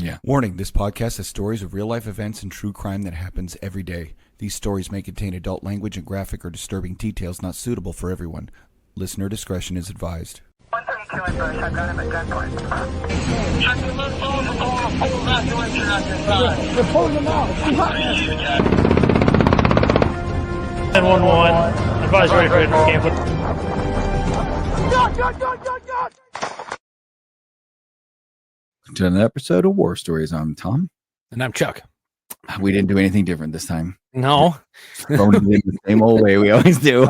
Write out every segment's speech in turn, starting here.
Yeah. Warning, this podcast has stories of real-life events and true crime that happens every day. These stories may contain adult language and graphic or disturbing details not suitable for everyone. Listener discretion is advised. 132 in Bush, I've got him at gunpoint. Check your left phone for pull that direction out your side. They're pulling them out. 10-1-1. Advise ready for entrance camp. To another episode of War Stories. I'm Tom. And I'm Chuck. We didn't do anything different this time. No. Thrown it in the same old way we always do.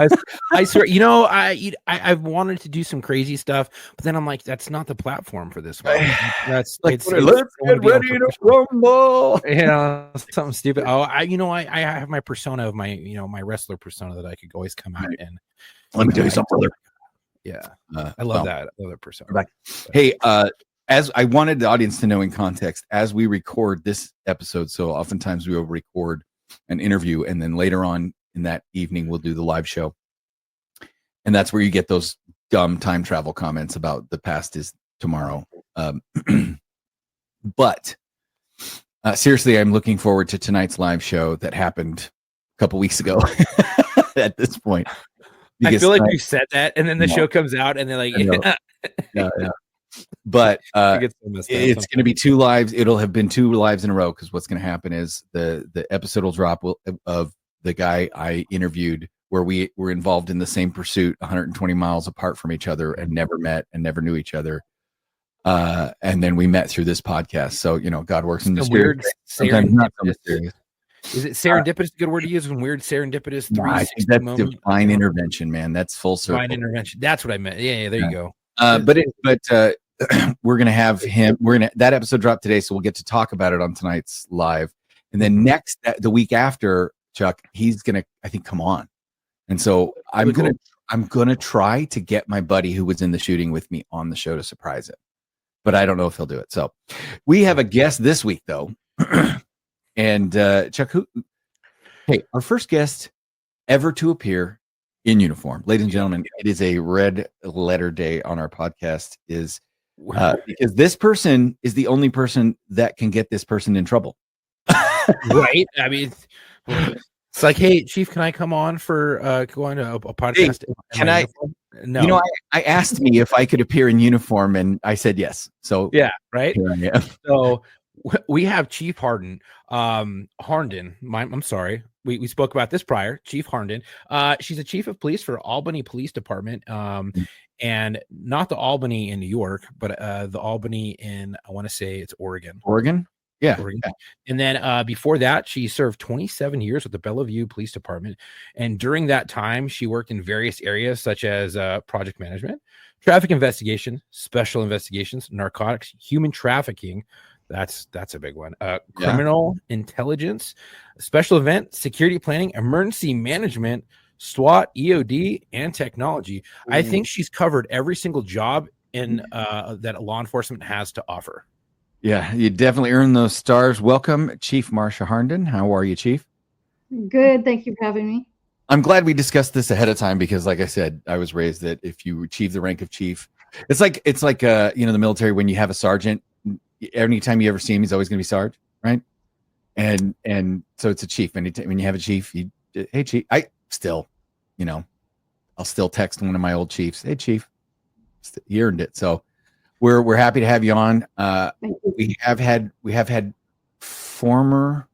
I swear, you know, I've wanted to do some crazy stuff, but then I'm like, that's not the platform for this one. That's like, let's get ready to rumble. You know, something stupid. Oh, I have my persona of my wrestler persona that I could always come out in. Let me tell you something, brother. Yeah. I love that. I love that persona. Back. Hey, as I wanted the audience to know in context, as we record this episode, so oftentimes we will record an interview, and then later on in that evening, we'll do the live show. And that's where you get those dumb time travel comments about the past is tomorrow. But seriously, I'm looking forward to tonight's live show that happened a couple weeks ago at this point. I feel like you said that, and then the show comes out, and they're like, yeah. But it's going to be two lives. It'll have been two lives in a row, because what's going to happen is the episode will drop of the guy I interviewed, where we were involved in the same pursuit 120 miles apart from each other and never met and never knew each other. And then we met through this podcast. So, you know, God works in mysterious. Sometimes not so mysterious. Is it serendipitous a good word to use? When weweird serendipitous? No, I think that's divine intervention, man. That's full circle. Divine intervention. That's what I meant. Yeah, there you go. But we're gonna have him. That episode dropped today, so we'll get to talk about it on tonight's live. And then the week after, Chuck, he's gonna, I think, come on. And so I'm gonna try to get my buddy who was in the shooting with me on the show to surprise him, but I don't know if he'll do it. So we have a guest this week, though, and Chuck, our first guest ever to appear in uniform. Ladies and gentlemen, it is a red letter day on our podcast, because this person is the only person that can get this person in trouble. Right? I mean, it's like, hey, Chief, can I come on for go on a podcast? Hey, can I? No. You know, I asked me if I could appear in uniform, and I said yes. So yeah, right. Here I am. So we have Chief Harnden. I'm sorry. We spoke about this prior. Chief Harnden. She's a chief of police for Albany Police Department. And not the Albany in New York, but the Albany in, I want to say it's Oregon. Oregon? Yeah. Oregon. Yeah. And then before that, she served 27 years with the Bellevue Police Department. And during that time, she worked in various areas such as project management, traffic investigation, special investigations, narcotics, human trafficking. That's a big one. Criminal intelligence, special event, security planning, emergency management, SWAT, EOD, and technology. I think she's covered every single job in that law enforcement has to offer. Yeah, you definitely earned those stars. Welcome, Chief Marcia Harnden. How are you, Chief? Good. Thank you for having me. I'm glad we discussed this ahead of time, because, like I said, I was raised that if you achieve the rank of chief, it's like the military, when you have a sergeant. Anytime you ever see him, he's always going to be Sarge, right? And so it's a chief. When you have a chief, hey, Chief. I'll still text one of my old chiefs. Hey, Chief, you earned it. So we're happy to have you on. We have had former,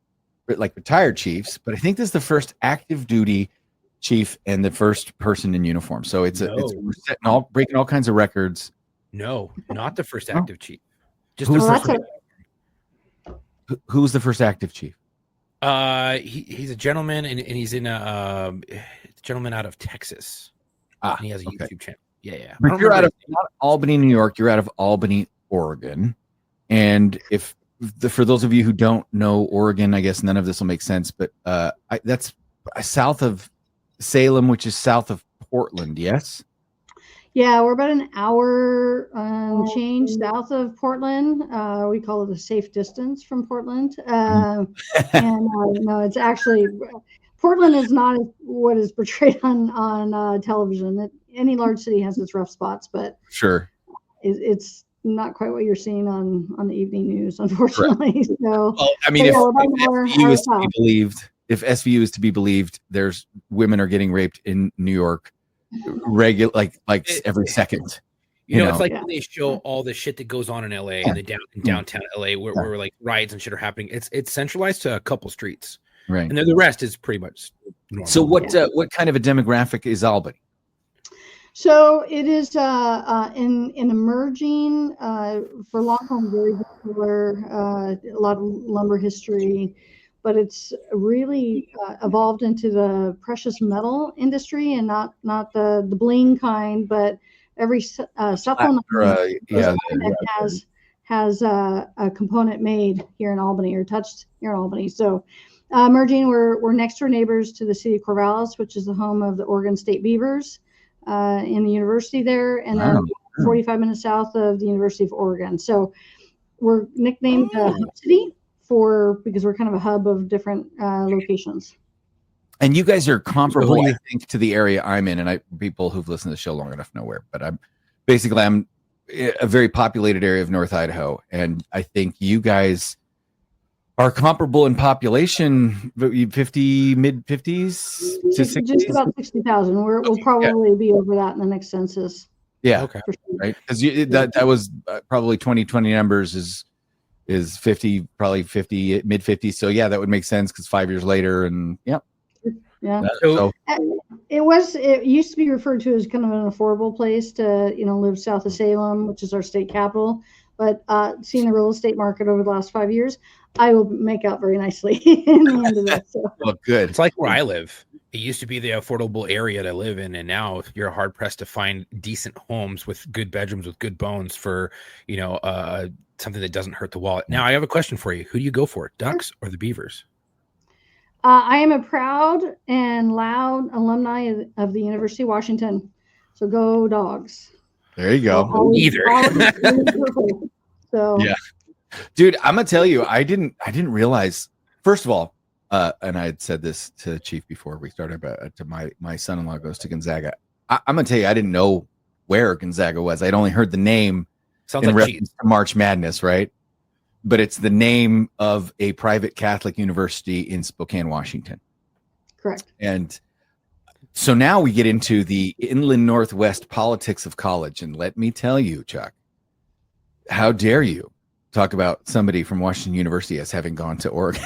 retired chiefs, but I think this is the first active duty chief and the first person in uniform. So we're breaking all kinds of records. No, not the first active chief. Just who was the first active chief? He's a gentleman, and he's in a gentleman out of Texas. And he has a YouTube channel. Yeah. But you're out of not Albany, New York. You're out of Albany, Oregon. And for those of you who don't know Oregon, I guess none of this will make sense. But that's south of Salem, which is south of Portland. Yes. Yeah, we're about an hour change south of Portland. We call it a safe distance from Portland. No, it's actually, Portland is not what is portrayed on television. Any large city has its rough spots, but sure, it's not quite what you're seeing on the evening news, unfortunately. So, well, I mean, if SVU is to be believed, if SVU is to be believed, there's women are getting raped in New York regular like every second. You know, it's like when they show all the shit that goes on in LA and in downtown LA where like riots and shit are happening. It's centralized to a couple streets. Right. And then the rest is pretty much normal. So what kind of a demographic is Albany? So it is in emerging for a long time, very popular, a lot of lumber history, but it's really evolved into the precious metal industry, and not the bling kind, but every supplement has a component made here in Albany or touched here in Albany. So emerging, we're next door neighbors to the city of Corvallis, which is the home of the Oregon State Beavers. In the university there, and then 45 minutes south of the University of Oregon. So we're nicknamed the Hub City because we're kind of a hub of different locations. And you guys are comparable, I think, to the area I'm in. And people who've listened to the show long enough know where. But I'm a very populated area of North Idaho, and I think you guys are comparable in population, 50, mid 50s to 60s? Just about 60,000. We'll probably be over that in the next census. Yeah, okay. Sure. Right. Because that was probably 2020 numbers is 50, probably 50, mid 50s. So yeah, that would make sense because 5 years later, and yeah. So it used to be referred to as kind of an affordable place to live south of Salem, which is our state capital. But seeing the real estate market over the last 5 years, I will make out very nicely in the end of this. So. Well, good. It's like where I live. It used to be the affordable area to live in, and now you're hard pressed to find decent homes with good bedrooms with good bones for something that doesn't hurt the wallet. Now, I have a question for you. Who do you go for, Ducks or the Beavers? I am a proud and loud alumni of the University of Washington. So go Dogs. There you go. Either. So yeah, dude, I'm gonna tell you, I didn't realize. First of all, and I had said this to Chief before we started. To my son-in-law goes to Gonzaga. I'm gonna tell you, I didn't know where Gonzaga was. I'd only heard the name in reference to March Madness, right? But it's the name of a private Catholic university in Spokane, Washington. Correct. And so now we get into the inland Northwest politics of college. And let me tell you, Chuck, how dare you talk about somebody from Washington University as having gone to Oregon?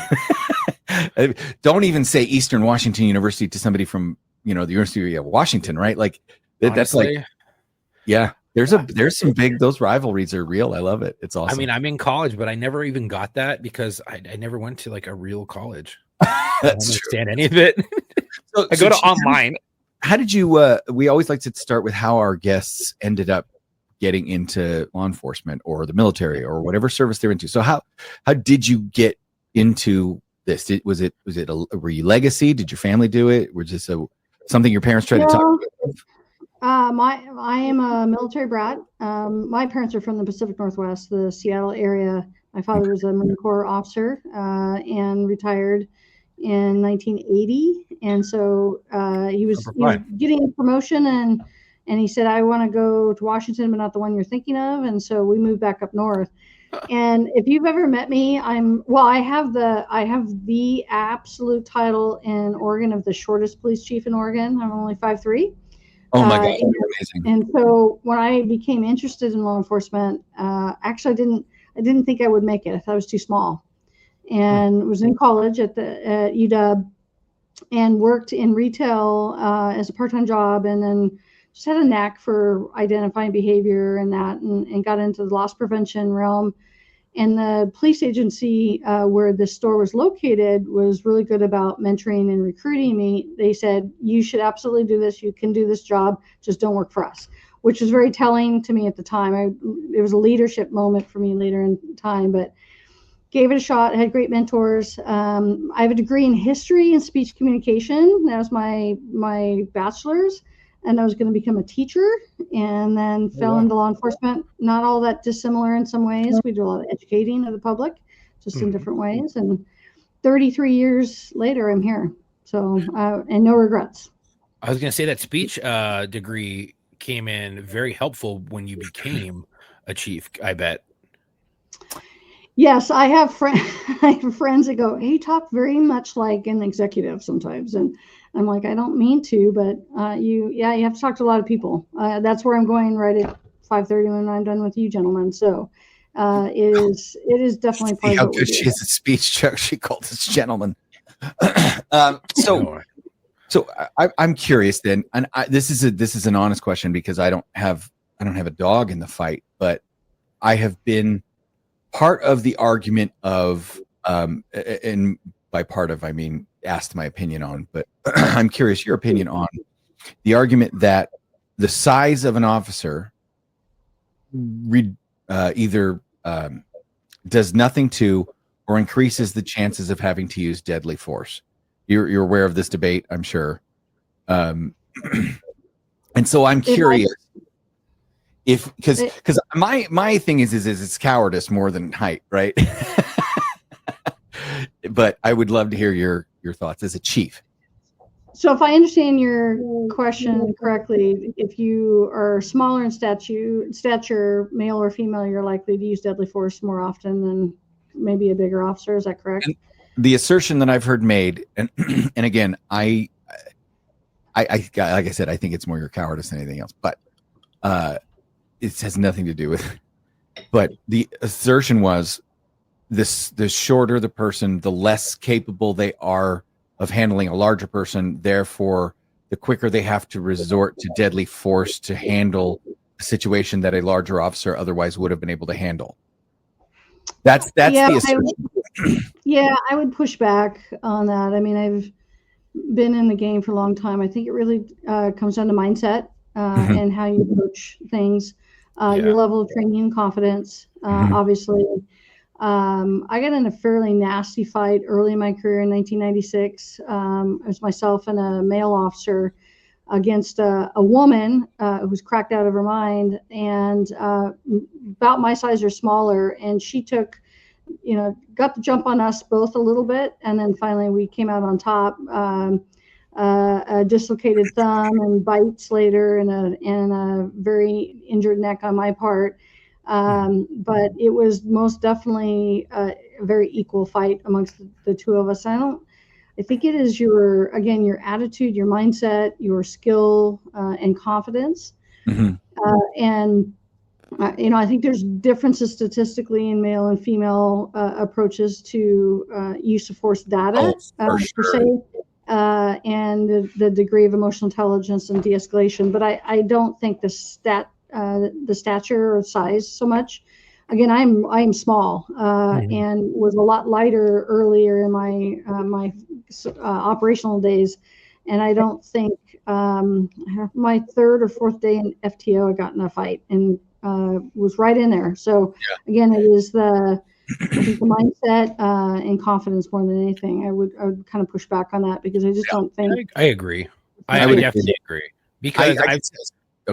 Don't even say Eastern Washington University to somebody from, the University of Washington, right? Like that's like, yeah. There's some big, those rivalries are real. I love it. It's awesome. I mean, I'm in college, but I never even got that because I never went to like a real college. That's I don't understand any of it. So, I go to online. How did you, we always like to start with how our guests ended up getting into law enforcement or the military or whatever service they're into. So how did you get into this? Was it were you legacy? Did your family do it? Was this something your parents tried to talk about? I am a military brat. My parents are from the Pacific Northwest, the Seattle area. My father was a Marine Corps officer and retired in 1980. And so he was getting a promotion and he said, I want to go to Washington, but not the one you're thinking of. And so we moved back up north. And if you've ever met me, I have the absolute title in Oregon of the shortest police chief in Oregon. I'm only 5'3". Oh my God, amazing. And so when I became interested in law enforcement, actually I didn't think I would make it. I thought I was too small. And was in college at UW and worked in retail as a part-time job, and then just had a knack for identifying behavior and got into the loss prevention realm. And the police agency where the store was located was really good about mentoring and recruiting me. They said, you should absolutely do this. You can do this job. Just don't work for us, which was very telling to me at the time. It was a leadership moment for me later in time, but gave it a shot. I had great mentors. I have a degree in history and speech communication. That was my bachelor's. And I was going to become a teacher, and then fell into law enforcement. Not all that dissimilar in some ways. We do a lot of educating of the public, just in different ways. And 33 years later, I'm here. So, and no regrets. I was going to say that speech degree came in very helpful when you became a chief, I bet. Yes, I have friends that go, "Hey, you talk very much like an executive sometimes," and I'm like, I don't mean to, but you have to talk to a lot of people. That's where I'm going right at 5:30 when I'm done with you gentlemen. So it is definitely part of how what we good do. she is at speech, Chuck. She called us gentlemen. So I'm curious then, and this is an honest question because I don't have a dog in the fight, but I have been part of the argument of, and by part of I mean asked my opinion on, but I'm curious your opinion on the argument that the size of an officer either does nothing to or increases the chances of having to use deadly force. You're aware of this debate, I'm sure. And so I'm curious because my thing is it's cowardice more than height, right? But I would love to hear your thoughts as a chief. So if I understand your question correctly, if you are smaller in stature, male or female, you're likely to use deadly force more often than maybe a bigger officer. Is that correct? And the assertion that I've heard made, and again, I like I said, I think it's more your cowardice than anything else, but it has nothing to do with it. But the assertion was the shorter the person, the less capable they are of handling a larger person. Therefore, the quicker they have to resort to deadly force to handle a situation that a larger officer otherwise would have been able to handle. That's the assertion. I would push back on that. I mean, I've been in the game for a long time. I think it really comes down to mindset and how you approach things, your level of training and confidence, obviously. I got in a fairly nasty fight early in my career in 1996. It was myself and a male officer against a woman who was cracked out of her mind and about my size or smaller. And she took, got the jump on us both a little bit. And then finally we came out on top, a dislocated thumb and bites later and a very injured neck on my part. But it was most definitely a very equal fight amongst the two of us. I think it is your attitude, your mindset, your skill, and confidence. I think there's differences statistically in male and female approaches to use of force data, per se, and the degree of emotional intelligence and de-escalation. But I don't think the stature or size so much. Again, I'm small and was a lot lighter earlier in my operational days, and I don't think my third or fourth day in FTO I got in a fight and was right in there. So again, it is the mindset and confidence more than anything. I would kind of push back on that because I just don't think. I agree. I would definitely agree because go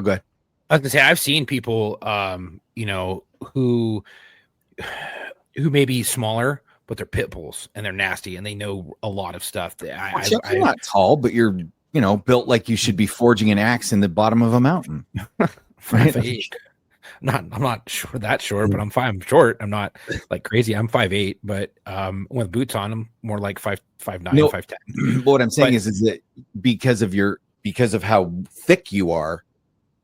ahead. I was gonna say I've seen people, who may be smaller, but they're pit bulls and they're nasty and they know a lot of stuff. You're not tall, but you're built like you should be forging an axe in the bottom of a mountain. Right? 5'8". I'm not sure that short, but I'm short. I'm not like crazy. I'm 5'8", but with boots on, I'm more like 5'9", 5'10". What I'm saying is that because of how thick you are.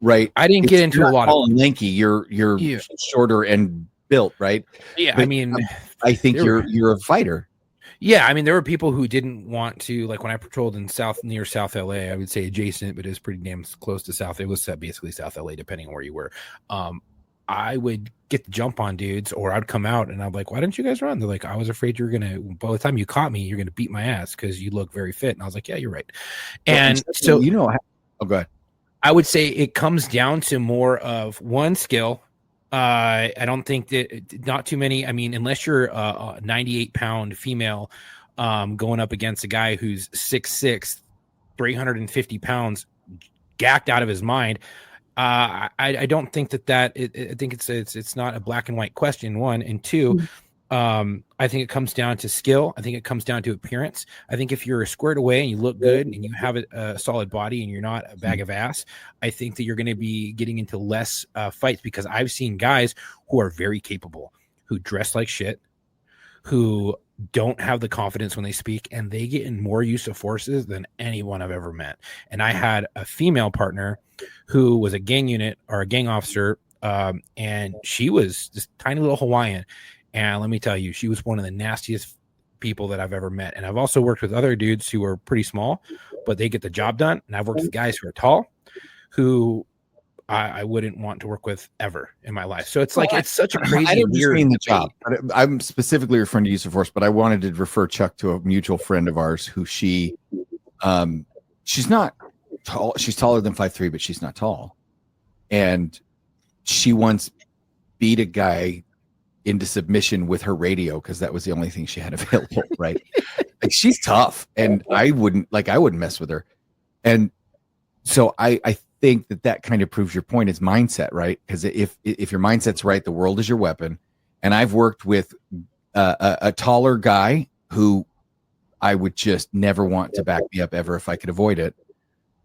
Right. I didn't get into a lot of lanky. You're shorter and built, right? Yeah. But, I mean, I think you're a fighter. Yeah. I mean, there were people who didn't want to, like when I patrolled in near South LA, I would say adjacent, but it was pretty damn close to South. It was basically South LA, depending on where you were. I would get the jump on dudes, or I'd come out and I'm like, why didn't you guys run? They're like, I was afraid you were going to, by the time you caught me, you're going to beat my ass because you look very fit. And I was like, yeah, you're right. And so, go ahead. I would say it comes down to more of one skill. I don't think that not too many. I mean, unless you're a 98-pound female going up against a guy who's 6'6", 350 pounds, gacked out of his mind. I don't think that I think it's not a black and white question. One and two. I think it comes down to skill. I think it comes down to appearance. I think if you're squared away and you look good and you have a solid body and you're not a bag of ass, I think that you're going to be getting into less fights, because I've seen guys who are very capable, who dress like shit, who don't have the confidence when they speak, and they get in more use of forces than anyone I've ever met. And I had a female partner who was a gang unit or a gang officer, and she was this tiny little Hawaiian. And let me tell you, she was one of the nastiest people that I've ever met. And I've also worked with other dudes who are pretty small, but they get the job done. And I've worked with guys who are tall, who I wouldn't want to work with ever in my life. So it's like, it's such a crazy, I don't just weird mean the job. I'm specifically referring to use of force, but I wanted to refer Chuck to a mutual friend of ours who she's not tall. She's taller than 5'3", but she's not tall. And she once beat a guy into submission with her radio, because that was the only thing she had available, right? Like, she's tough, and I wouldn't mess with her. And so I think that kind of proves your point, is mindset, right? Because if your mindset's right, the world is your weapon. And I've worked with a taller guy who I would just never want to back me up ever if I could avoid it.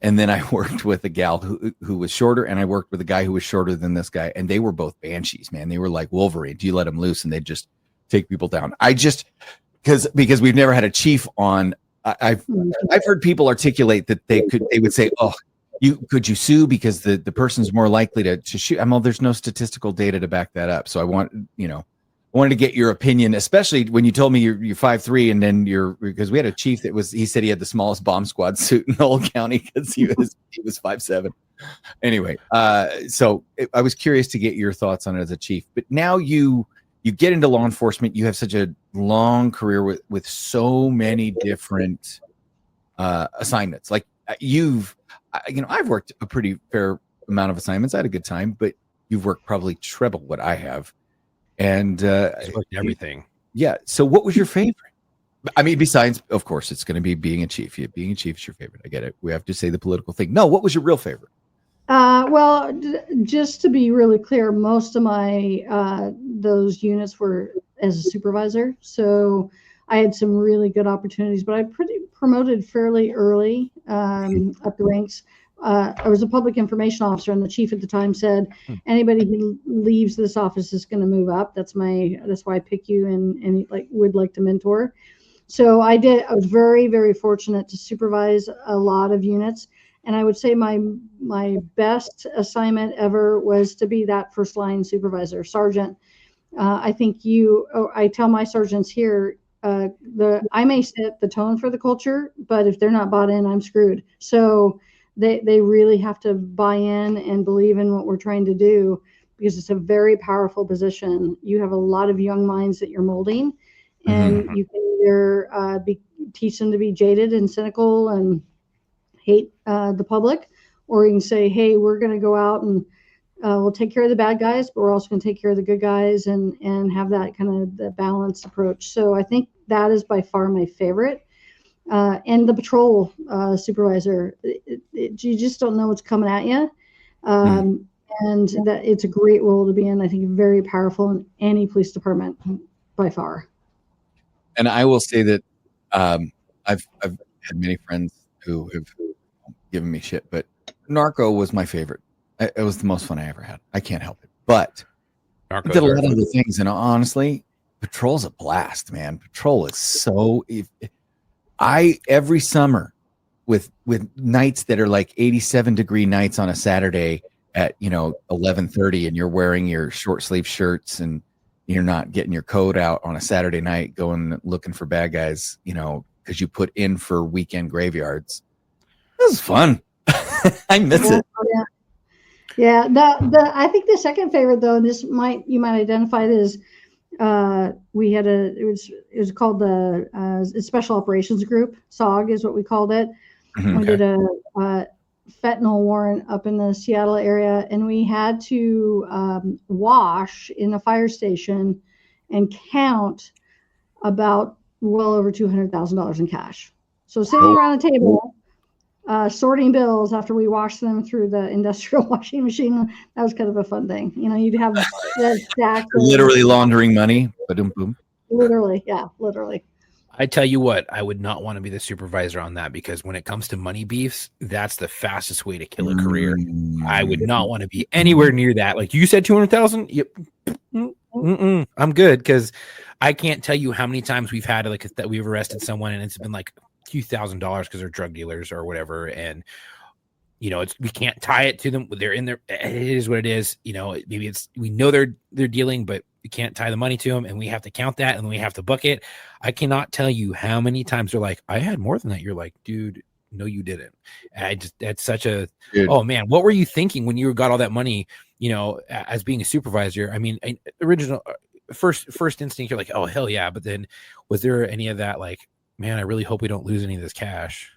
And then I worked with a gal who was shorter, and I worked with a guy who was shorter than this guy, and they were both banshees, man. They were like Wolverine. You let them loose, and they'd just take people down. I just because we've never had a chief on. I've heard people articulate that they would say, "Oh, could you sue because the person's more likely to shoot?" There's no statistical data to back that up. So I wanted to get your opinion, especially when you told me you're 5'3", and then because we had a chief he said he had the smallest bomb squad suit in the whole county because he was 5'7". Anyway, so I was curious to get your thoughts on it as a chief. But now you get into law enforcement. You have such a long career with so many different assignments. Like I've worked a pretty fair amount of assignments. I had a good time, but you've worked probably triple what I have. And everything. Yeah. So what was your favorite? I mean, besides, of course, it's going to be being a chief. Being a chief is your favorite. I get it. We have to say the political thing. No, what was your real favorite? Well, just to be really clear, most of my those units were as a supervisor. So I had some really good opportunities, but I promoted fairly early up the ranks. I was a public information officer, and the chief at the time said, anybody who leaves this office is going to move up. That's why I pick you and would like to mentor. So I did. I was very, very fortunate to supervise a lot of units. And I would say my best assignment ever was to be that first line supervisor, sergeant. I think I tell my sergeants here, I may set the tone for the culture, but if they're not bought in, I'm screwed. So they really have to buy in and believe in what we're trying to do, because it's a very powerful position. You have a lot of young minds that you're molding, and you can either teach them to be jaded and cynical and hate the public, or you can say, hey, we're going to go out and we'll take care of the bad guys, but we're also going to take care of the good guys, and have that kind of the balanced approach. So I think that is by far my favorite. And the patrol supervisor, you just don't know what's coming at you. And that it's a great role to be in. I think very powerful in any police department by far. And I will say that I've had many friends who have given me shit, but Narco was my favorite. It was the most fun I ever had. I can't help it. But I did a lot of other things, and honestly, patrol's a blast, man. Patrol is so... every summer with nights that are like 87-degree nights on a Saturday at 11:30, and you're wearing your short sleeve shirts and you're not getting your coat out on a Saturday night going looking for bad guys, because you put in for weekend graveyards. This is fun. I miss it. Yeah. I think the second favorite, though, and you might identify it as, we had it was called the Special Operations Group. SOG is what we called it. We did a fentanyl warrant up in the Seattle area, and we had to wash in a fire station and count about well over $200,000 in cash. So sitting around a table, sorting bills after we washed them through the industrial washing machine, that was kind of a fun thing. You'd have that stack. Literally laundering money. Boom. Literally. Yeah, literally. I tell you what, I would not want to be the supervisor on that, because when it comes to money beefs, that's the fastest way to kill a career. I would not want to be anywhere near that. Like you said, 200,000. Yep. I'm good, because I can't tell you how many times we've had like that we've arrested someone and it's been like a few $1,000s because they're drug dealers or whatever, and we can't tie it to them. They're in there. It is what it is. Maybe we know they're dealing, but we can't tie the money to them, and we have to count that, and we have to book it. I cannot tell you how many times they're like, I had more than that. You're like, dude, no, you didn't. That's such a, dude. Oh man, what were you thinking when you got all that money, as being a supervisor? I mean, original first instinct, you're like, oh, hell yeah. But then was there any of that? Like, man, I really hope we don't lose any of this cash.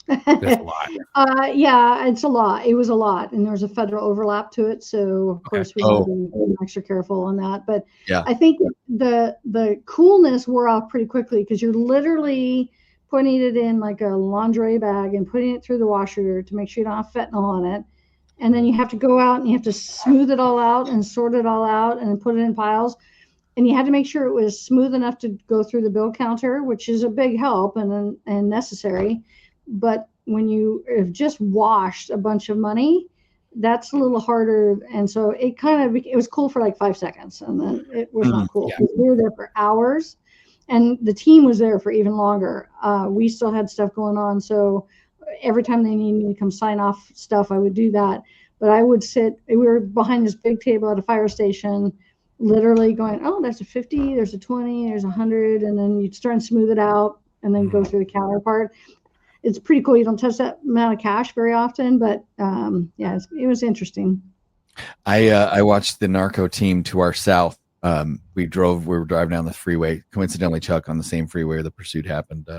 That's a lot. Yeah, it's a lot. It was a lot, and there's a federal overlap to it, so of course we had to be extra careful on that. But yeah, I think the coolness wore off pretty quickly, because you're literally putting it in like a lingerie bag and putting it through the washer to make sure you don't have fentanyl on it, and then you have to go out and you have to smooth it all out and sort it all out and put it in piles. And you had to make sure it was smooth enough to go through the bill counter, which is a big help and necessary. But when you have just washed a bunch of money, that's a little harder. And so it was cool for like 5 seconds, and then it was not cool. Yeah. We were there for hours, and the team was there for even longer. We still had stuff going on. So every time they needed me to come sign off stuff, I would do that. But I would we were behind this big table at a fire station, literally going, oh, there's a 50, there's a 20, there's 100. And then you'd start and smooth it out and then go through the counter part. It's pretty cool. You don't touch that amount of cash very often, but yeah, it was interesting. I watched the narco team to our south. We were driving down the freeway, coincidentally, Chuck, on the same freeway where the pursuit happened.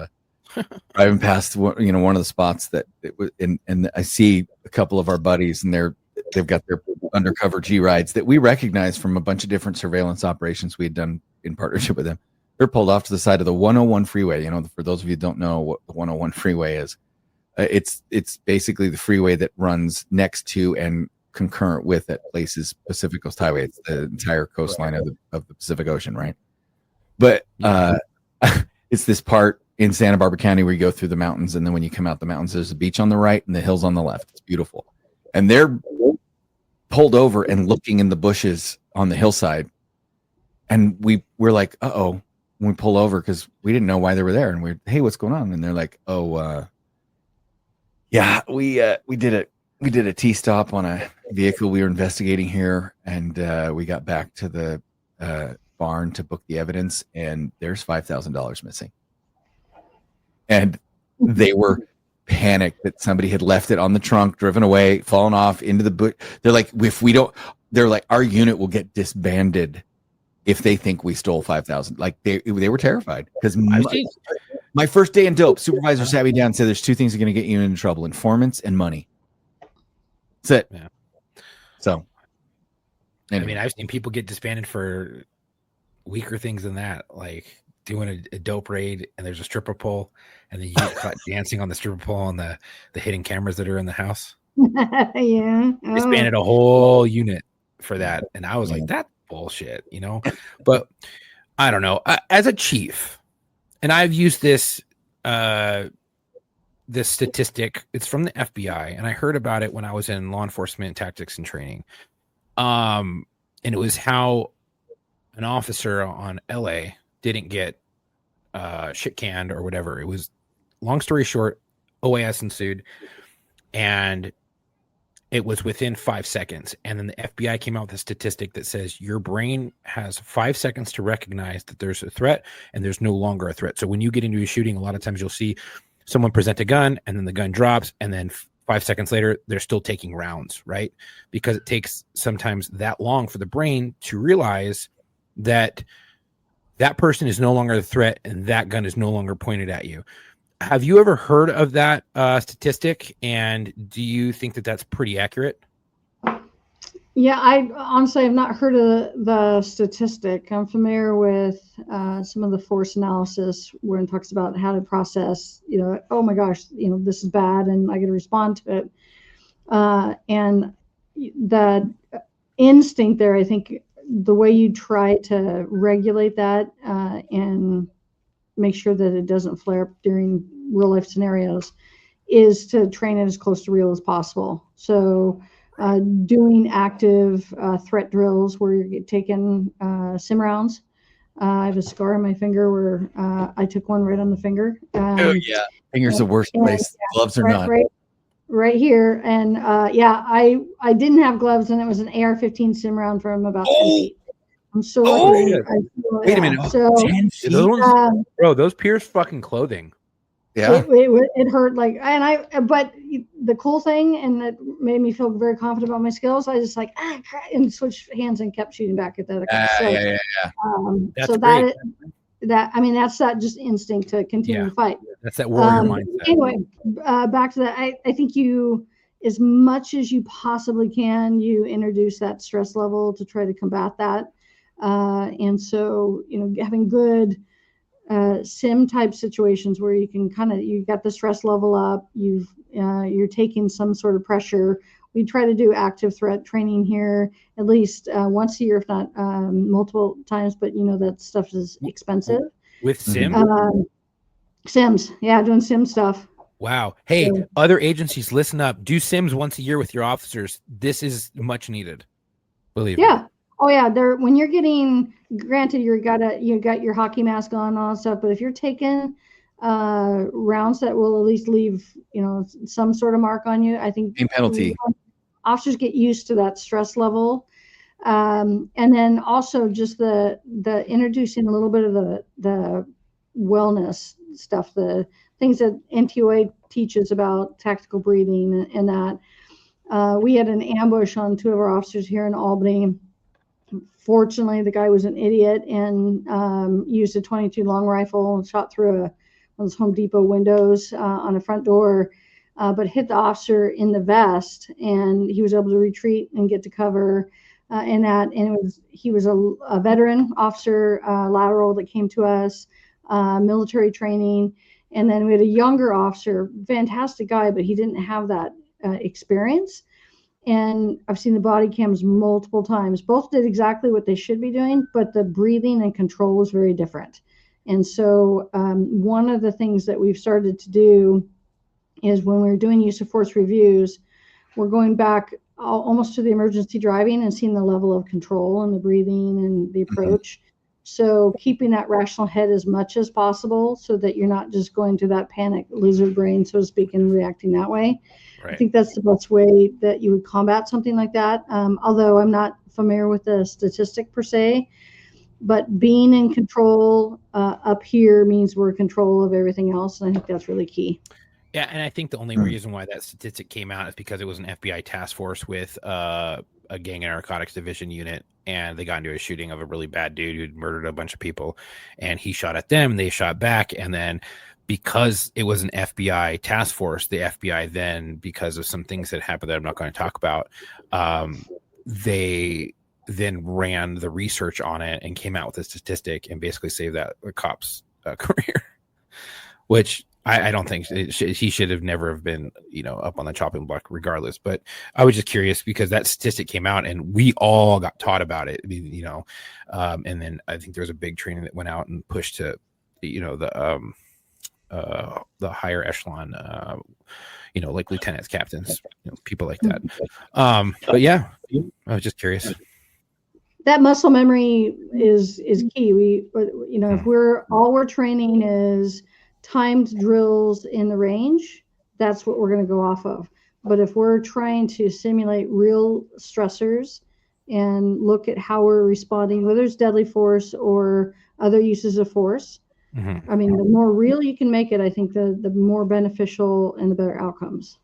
Driving past one of the spots that it was, and I see a couple of our buddies, and they've got their undercover G rides that we recognize from a bunch of different surveillance operations we had done in partnership with them. They're pulled off to the side of the 101 freeway. For those of you who don't know what the 101 freeway is, it's basically the freeway that runs next to and concurrent with at places Pacific Coast Highway. It's the entire coastline of the Pacific Ocean, right? But it's this part in Santa Barbara County where you go through the mountains, and then when you come out the mountains, there's a beach on the right and the hills on the left. It's beautiful. And they're pulled over and looking in the bushes on the hillside, and we're like, uh-oh. When we pull over, because we didn't know why they were there, and we're, hey, what's going on? And they're like, oh, yeah, we did a T stop on a vehicle we were investigating here, and we got back to the barn to book the evidence, and there's $5,000 missing. And they were panicked that somebody had left it on the trunk, driven away, fallen off into the bush. They're like, our unit will get disbanded if they think we stole 5,000. Like they were terrified, because my first day in dope, supervisor sat me down and said, there's two things that are going to get you into trouble: informants and money. That's it. Yeah. So, anyway. I mean, I've seen people get disbanded for weaker things than that, like doing a dope raid, and there's a stripper pole, and then you get caught dancing on the stripper pole and the hidden cameras that are in the house. Yeah. Disbanded a whole unit for that. And I was like, that bullshit, but I don't know. As a chief, and I've used this statistic, it's from the FBI, and I heard about it when I was in law enforcement tactics and training. And it was how an officer on LA didn't get shit canned or whatever. It was, long story short, OAS ensued, and it was within 5 seconds. And then the FBI came out with a statistic that says your brain has 5 seconds to recognize that there's a threat and there's no longer a threat. So when you get into a shooting, a lot of times you'll see someone present a gun, and then the gun drops, and then 5 seconds later, they're still taking rounds, right? Because it takes sometimes that long for the brain to realize that that person is no longer a threat and that gun is no longer pointed at you. Have you ever heard of that statistic? And do you think that that's pretty accurate? Yeah, I honestly have not heard of the statistic. I'm familiar with some of the force analysis where it talks about how to process, oh my gosh, this is bad and I got to respond to it. And that instinct there, I think the way you try to regulate that and make sure that it doesn't flare up during real life scenarios is to train it as close to real as possible. So doing active threat drills where you're taking sim rounds. I have a scar on my finger where I took one right on the finger. Oh yeah, finger's the worst place. Gloves are not. Right here. And I didn't have gloves, and it was an AR-15 sim round from about 10 feet. I'm so lucky. Wait a minute. So, 10 feet? Bro, those pierce fucking clothing. Yeah, it hurt but the cool thing, and that made me feel very confident about my skills, I just and switched hands and kept shooting back at that. That's so great. that's that just instinct to continue to fight. That's that warrior mindset. Anyway, back to that. I think you, as much as you possibly can, you introduce that stress level to try to combat that. And so, having good sim type situations where you can you got the stress level up, you're taking some sort of pressure. We try to do active threat training here at least once a year, if not multiple times, but that stuff is expensive. With sim? Sims. Yeah, doing sim stuff. Wow. Hey, other agencies, listen up. Do sims once a year with your officers. This is much needed. Believe me. Yeah. Oh yeah, when you're getting, granted, you got your hockey mask on and all that stuff, but if you're taking rounds that will at least leave some sort of mark on you, I think penalty. Officers get used to that stress level, and then also just the introducing a little bit of the wellness stuff, the things that NTOA teaches about tactical breathing, and that we had an ambush on two of our officers here in Albany. Fortunately, the guy was an idiot and used a .22 long rifle and shot through one of those Home Depot windows on the front door, but hit the officer in the vest, and he was able to retreat and get to cover. He was a veteran officer, lateral, that came to us, military training, and then we had a younger officer, fantastic guy, but he didn't have that experience. And I've seen the body cams multiple times. Both did exactly what they should be doing, but the breathing and control was very different. And so one of the things that we've started to do is when we're doing use of force reviews, we're going back almost to the emergency driving and seeing the level of control and the breathing and the approach. So keeping that rational head as much as possible so that you're not just going to that panic lizard brain, so to speak, and reacting that way. Right. I think that's the best way that you would combat something like that. Although I'm not familiar with the statistic per se, but being in control up here means we're in control of everything else. And I think that's really key. Yeah, and I think the only reason why that statistic came out is because it was an FBI task force with a gang and narcotics division unit, and they got into a shooting of a really bad dude who'd murdered a bunch of people, and he shot at them, and they shot back, and then because it was an FBI task force, the FBI then, because of some things that happened that I'm not going to talk about, they then ran the research on it and came out with a statistic and basically saved that cop's career, which I don't think he should have never have been, up on the chopping block regardless. But I was just curious because that statistic came out and we all got taught about it, and then I think there was a big training that went out and pushed to, the higher echelon, like lieutenants, captains, people like that. But yeah, I was just curious. That muscle memory is key. If we're training is timed drills in the range, that's what we're going to go off of. But if we're trying to simulate real stressors and look at how we're responding, whether it's deadly force or other uses of force, I mean, the more real you can make it, I think the more beneficial and the better outcomes.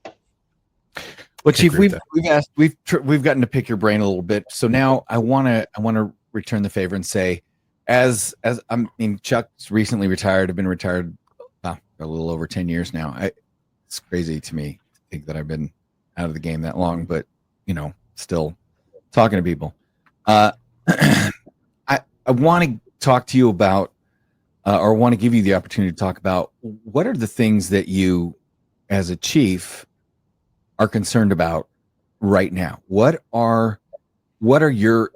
Well, Chief, we've gotten to pick your brain a little bit. So now I want to return the favor and say, as Chuck's recently retired. I've been retired a little over 10 years now. It's crazy to me to think that I've been out of the game that long, but still talking to people. I want to talk to you about, or want to give you the opportunity to talk about what are the things that you, as a chief, are concerned about right now. What are your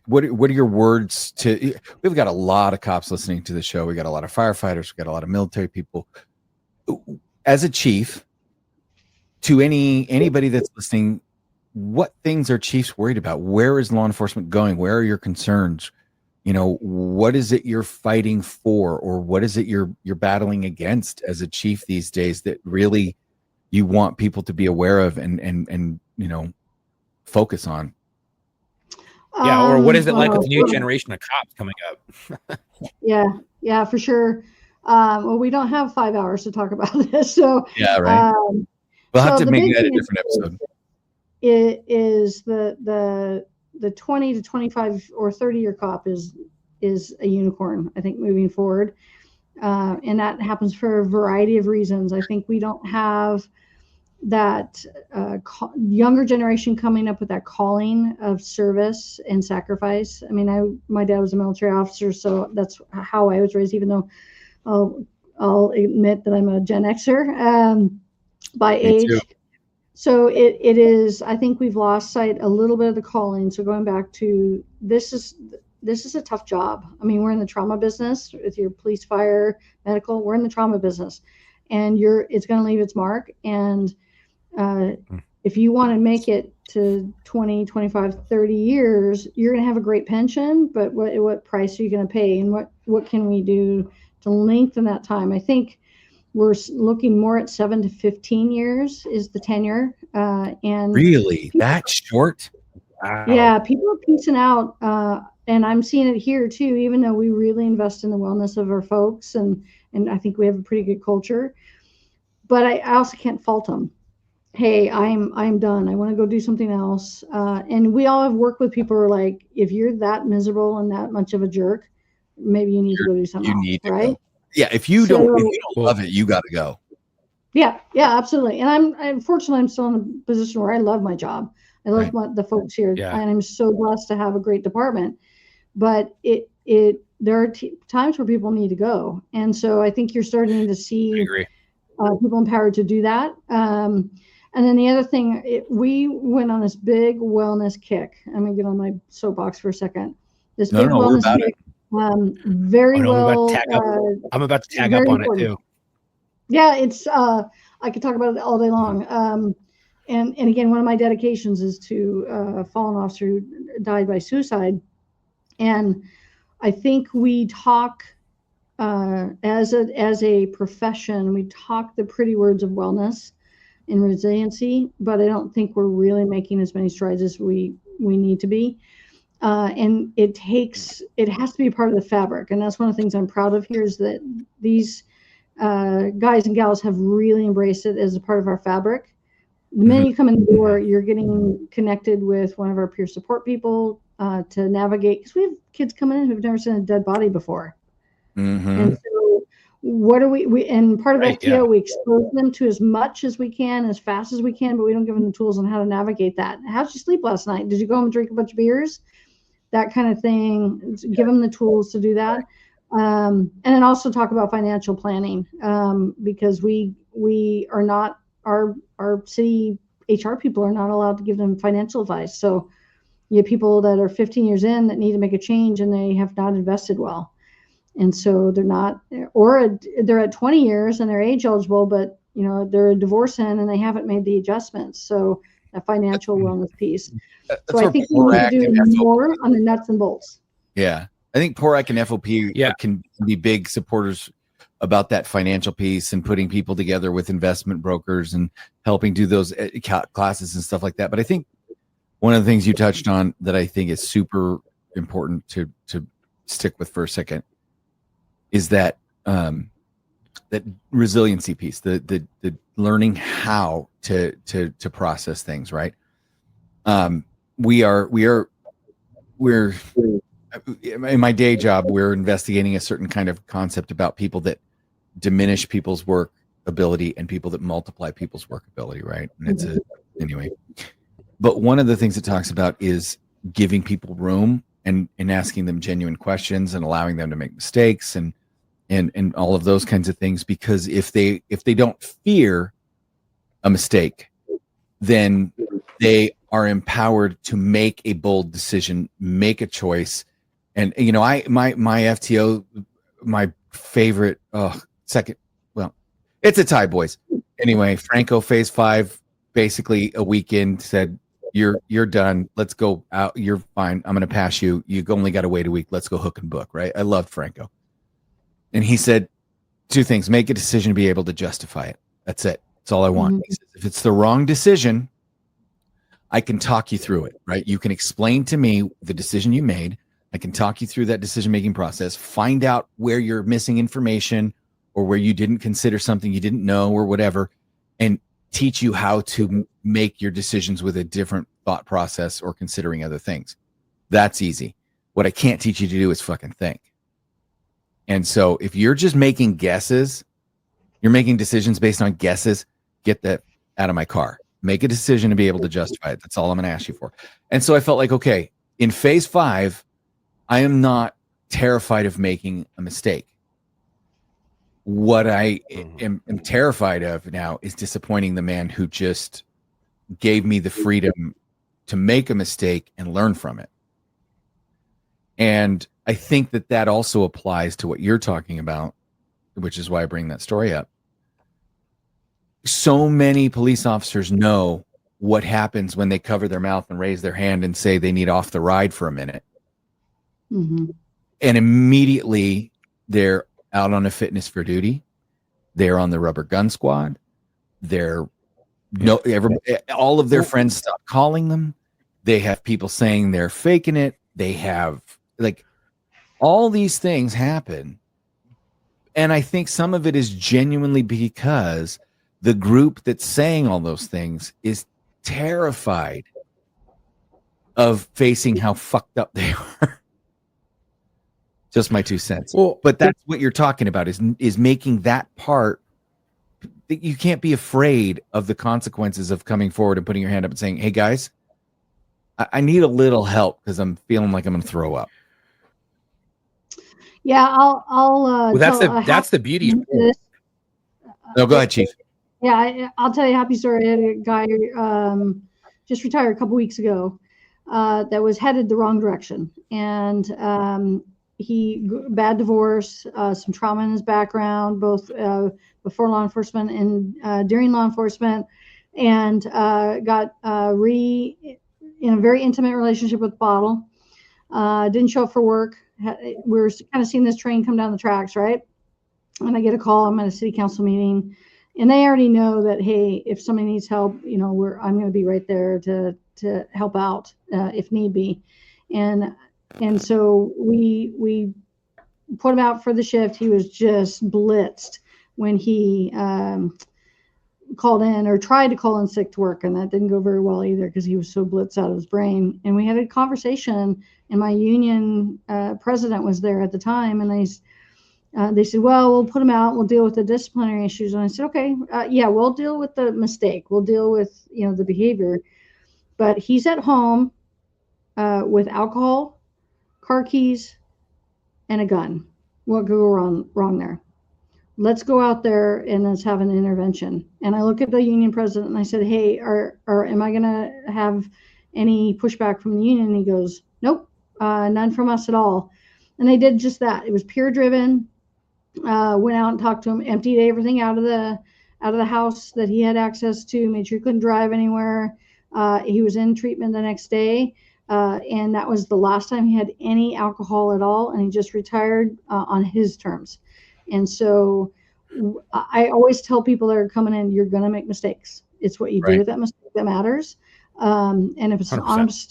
what are your words to? We've got a lot of cops listening to the show. We got a lot of firefighters. We got a lot of military people. As a chief, to anybody that's listening, what things are chiefs worried about? Where is law enforcement going? Where are your concerns? What is it you're fighting for, or what is it you're battling against as a chief these days that really you want people to be aware of and focus on? Yeah, or what is it like with the new generation of cops coming up? Yeah, for sure. Well, we don't have 5 hours to talk about this, so yeah, right. We'll have to make that a different episode. It is the 20 to 25 or 30-year cop is a unicorn, I think, moving forward. And that happens for a variety of reasons. I think we don't have that younger generation coming up with that calling of service and sacrifice. I mean, my dad was a military officer, so that's how I was raised, even though I'll admit that I'm a Gen Xer by age. Too. So it is, I think we've lost sight a little bit of the calling. So going back to this is a tough job. I mean, we're in the trauma business with your police, fire, medical. We're in the trauma business, and it's going to leave its mark. And if you want to make it to 20, 25, 30 years, you're going to have a great pension, but what price are you going to pay? And what can we do to lengthen that time? I think we're looking more at 7 to 15 years is the tenure. And really, that short? Wow. Yeah, people are piecing out. And I'm seeing it here too, even though we really invest in the wellness of our folks. And I think we have a pretty good culture, but I also can't fault them. Hey, I'm done. I want to go do something else. And we all have worked with people who are like, if you're that miserable and that much of a jerk, maybe you need to go do something else, right? Go. Yeah, if you don't love it, you got to go. Yeah, absolutely. And I'm fortunately, I'm still in a position where I love my job. I love the folks here, and I'm so blessed to have a great department. But there are times where people need to go, and so I think you're starting to see people empowered to do that. And then the other thing, we went on this big wellness kick. I'm gonna get on my soapbox for a second. This big wellness kick. Very well. I'm about to tag up on it too. Yeah, it's I could talk about it all day long. And again, one of my dedications is to a fallen officer who died by suicide. And I think we talk as a profession, we talk the pretty words of wellness and resiliency, but I don't think we're really making as many strides as we need to be. And it has to be part of the fabric. And that's one of the things I'm proud of here is that these guys and gals have really embraced it as a part of our fabric. The minute you come in the door, you're getting connected with one of our peer support people to navigate, because we have kids coming in who've never seen a dead body before. And so what are we and part of FTO, we expose them to as much as we can, as fast as we can, but we don't give them the tools on how to navigate that. How'd you sleep last night? Did you go home and drink a bunch of beers? That kind of thing. Give them the tools to do that. And then also talk about financial planning, because we are not, our city HR people are not allowed to give them financial advice. So you have people that are 15 years in that need to make a change and they have not invested well. And so they're not, or they're at 20 years and they're age eligible, but they're a divorce in and they haven't made the adjustments. So a financial wellness piece. So I think we need to do more on the nuts and bolts. Yeah. I think PORAC and FOP can be big supporters about that financial piece and putting people together with investment brokers and helping do those classes and stuff like that. But I think one of the things you touched on that I think is super important to stick with for a second is that that resiliency piece, the learning how to process things, right? We're in my day job, we're investigating a certain kind of concept about people that diminish people's work ability and people that multiply people's work ability, right? And anyway. But one of the things it talks about is giving people room and asking them genuine questions and allowing them to make mistakes and all of those kinds of things, because if they don't fear a mistake, then they are empowered to make a bold decision, make a choice. And you know, my FTO, my favorite second, well, it's a tie, boys. Anyway, Franco phase 5, basically a weekend, said, you're done. Let's go out. You're fine. I'm going to pass you. You only got to wait a week. Let's go hook and book. Right. I loved Franco. And he said 2 things: make a decision to be able to justify it. That's it. That's all I want. He says, if it's the wrong decision, I can talk you through it. Right. You can explain to me the decision you made. I can talk you through that decision-making process, find out where you're missing information or where you didn't consider something you didn't know or whatever, and teach you how to make your decisions with a different thought process or considering other things. That's easy. What I can't teach you to do is fucking think. And so if you're just making guesses, you're making decisions based on guesses, get that out of my car. Make a decision to be able to justify it. That's all I'm going to ask you for. And so I felt like, okay, in phase 5, I am not terrified of making a mistake. What I am terrified of now is disappointing the man who just gave me the freedom to make a mistake and learn from it. And I think that also applies to what you're talking about, which is why I bring that story up. So many police officers know what happens when they cover their mouth and raise their hand and say they need off the ride for a minute. And immediately they're out on a fitness for duty. They're on the rubber gun squad. All of their friends stop calling them. They have people saying they're faking it. They have, like, all these things happen. And I think some of it is genuinely because the group that's saying all those things is terrified of facing how fucked up they are. Just my 2 cents. Well, but that's what you're talking about is making that part. You can't be afraid of the consequences of coming forward and putting your hand up and saying, hey guys, I need a little help because I'm feeling like I'm going to throw up. Yeah, I'll that's the beauty. No, go ahead, Chief. Yeah, I'll tell you a happy story. I had a guy just retired a couple weeks ago that was headed the wrong direction. And he bad divorce, some trauma in his background, both before law enforcement and during law enforcement, and got in a very intimate relationship with bottle. Didn't show up for work. We were kind of seeing this train come down the tracks, right? And I get a call. I'm at a city council meeting, and they already know that, hey, if somebody needs help, I'm going to be right there to help out if need be. And so we put him out for the shift. He was just blitzed when he called in or tried to call in sick to work, and that didn't go very well either because he was so blitzed out of his brain. And we had a conversation, and my union president was there at the time, and they said, well, we'll put him out. We'll deal with the disciplinary issues. And I said, okay, yeah, we'll deal with the mistake. We'll deal with the behavior. But he's at home with alcohol, car keys, and a gun. What could go wrong there? Let's go out there and let's have an intervention. And I look at the union president and I said, hey, am I going to have any pushback from the union? And he goes, nope, none from us at all. And they did just that. It was peer driven. Went out and talked to him, emptied everything out of the house that he had access to, made sure he couldn't drive anywhere. He was in treatment the next day. And that was the last time he had any alcohol at all. And he just retired on his terms. And so I always tell people that are coming in, you're going to make mistakes. It's what you do with that mistake that matters. And if it's 100%.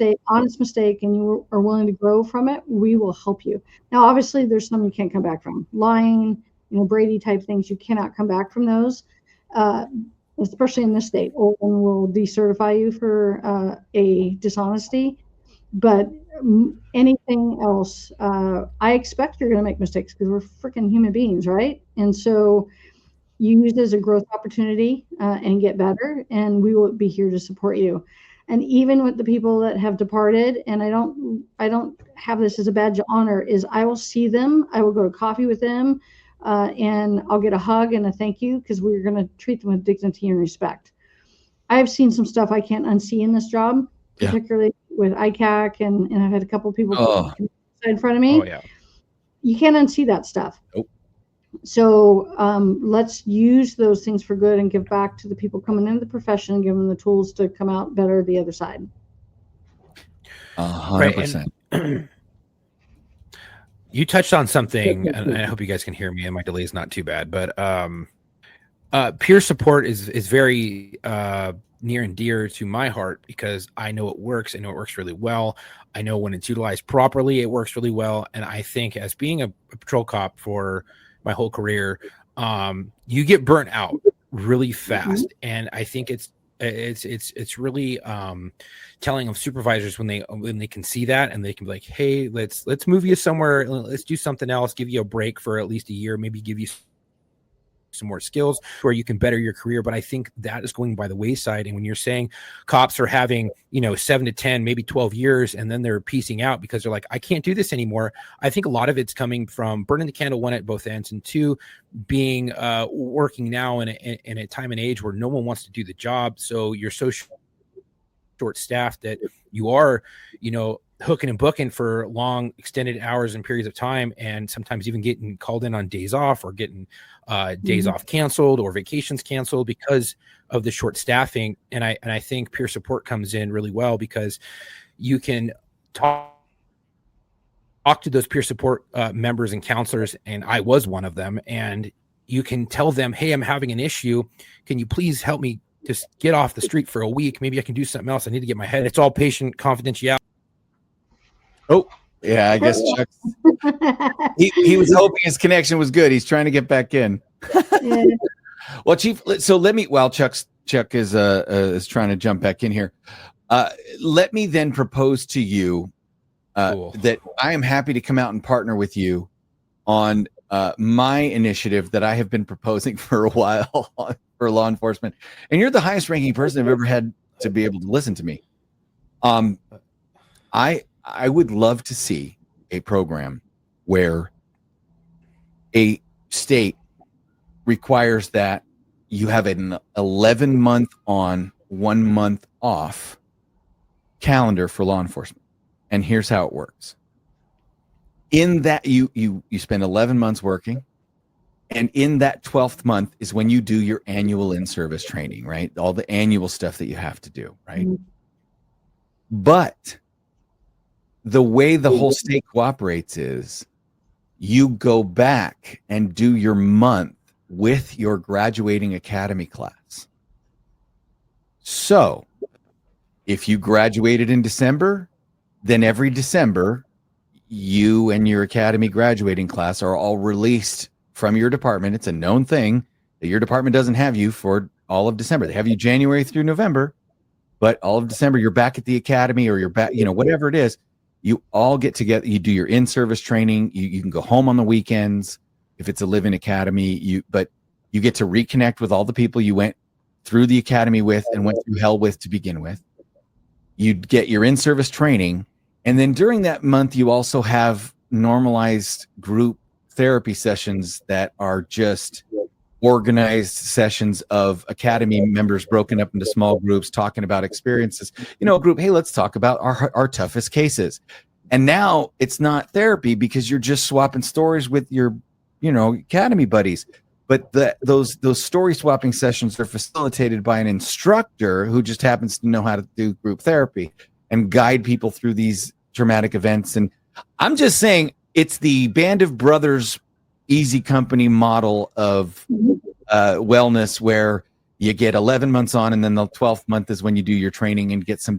An honest mistake and you are willing to grow from it, we will help you. Now, obviously, there's some you can't come back from. Lying, Brady type things, you cannot come back from those, especially in this state. Oregon will decertify you for a dishonesty. But anything else, I expect you're going to make mistakes because we're freaking human beings, right? And so you use it as a growth opportunity and get better, and we will be here to support you. And even with the people that have departed, and I don't have this as a badge of honor, is I will see them, I will go to coffee with them, and I'll get a hug and a thank you because we're going to treat them with dignity and respect. I've seen some stuff I can't unsee in this job, Yeah. particularly with ICAC, and I've had a couple of people in front of me. Oh yeah. You can't unsee that stuff. Nope. So let's use those things for good and give back to the people coming into the profession and give them the tools to come out better the other side. 100%. You touched on something, and I hope you guys can hear me, and my delay is not too bad. But peer support is very near and dear to my heart, because I know it works. I know it works really well. I know when it's utilized properly, it works really well. And I think, as being a patrol cop for my whole career, you get burnt out really fast, and I think it's really telling of supervisors when they can see that, and they can be like, hey, let's move you somewhere, let's do something else, give you a break for at least a year, maybe give you some more skills where you can better your career. But I think that is going by the wayside. And when you're saying cops are having 7 to 10, maybe 12 years, and then they're piecing out because they're like, I can't do this anymore, I think a lot of it's coming from burning the candle, one, at both ends, and two, being working now in a time and age where no one wants to do the job. So you're so short staffed that you are hooking and booking for long extended hours and periods of time, and sometimes even getting called in on days off, or getting days off canceled, or vacations canceled because of the short staffing. And I think peer support comes in really well, because you can talk to those peer support members and counselors, and I was one of them, and you can tell them, hey, I'm having an issue, can you please help me just get off the street for a week? Maybe I can do something else. I need to get my head. It's all patient confidentiality. Oh, yeah, I guess Chuck. He was hoping his connection was good. He's trying to get back in. Yeah. Well, Chief, so let me, while Chuck is trying to jump back in here, let me then propose to you that I am happy to come out and partner with you on my initiative that I have been proposing for a while for law enforcement. And you're the highest ranking person I've ever had to be able to listen to me. I would love to see a program where a state requires that you have an 11-month on, 1 month off calendar for law enforcement. And here's how it works. In that you spend 11 months working, and in that 12th month is when you do your annual in-service training, right? All the annual stuff that you have to do, right? Mm-hmm. But the way the whole state cooperates is you go back and do your month with your graduating academy class. So if you graduated in December, then every December, you and your academy graduating class are all released from your department. It's a known thing that your department doesn't have you for all of December. They have you January through November, but all of December, you're back at the academy, or you're back, whatever it is. You all get together, you do your in-service training. You can go home on the weekends if it's a live-in academy, but you get to reconnect with all the people you went through the academy with and went through hell with to begin with. You get your in-service training, and then during that month, you also have normalized group therapy sessions that are just organized sessions of academy members broken up into small groups talking about experiences. A group, hey, let's talk about our toughest cases. And now it's not therapy because you're just swapping stories with your, academy buddies. But those story swapping sessions are facilitated by an instructor who just happens to know how to do group therapy and guide people through these traumatic events. And I'm just saying, it's the Band of Brothers easy company model of wellness, where you get 11 months on, and then the 12th month is when you do your training and get some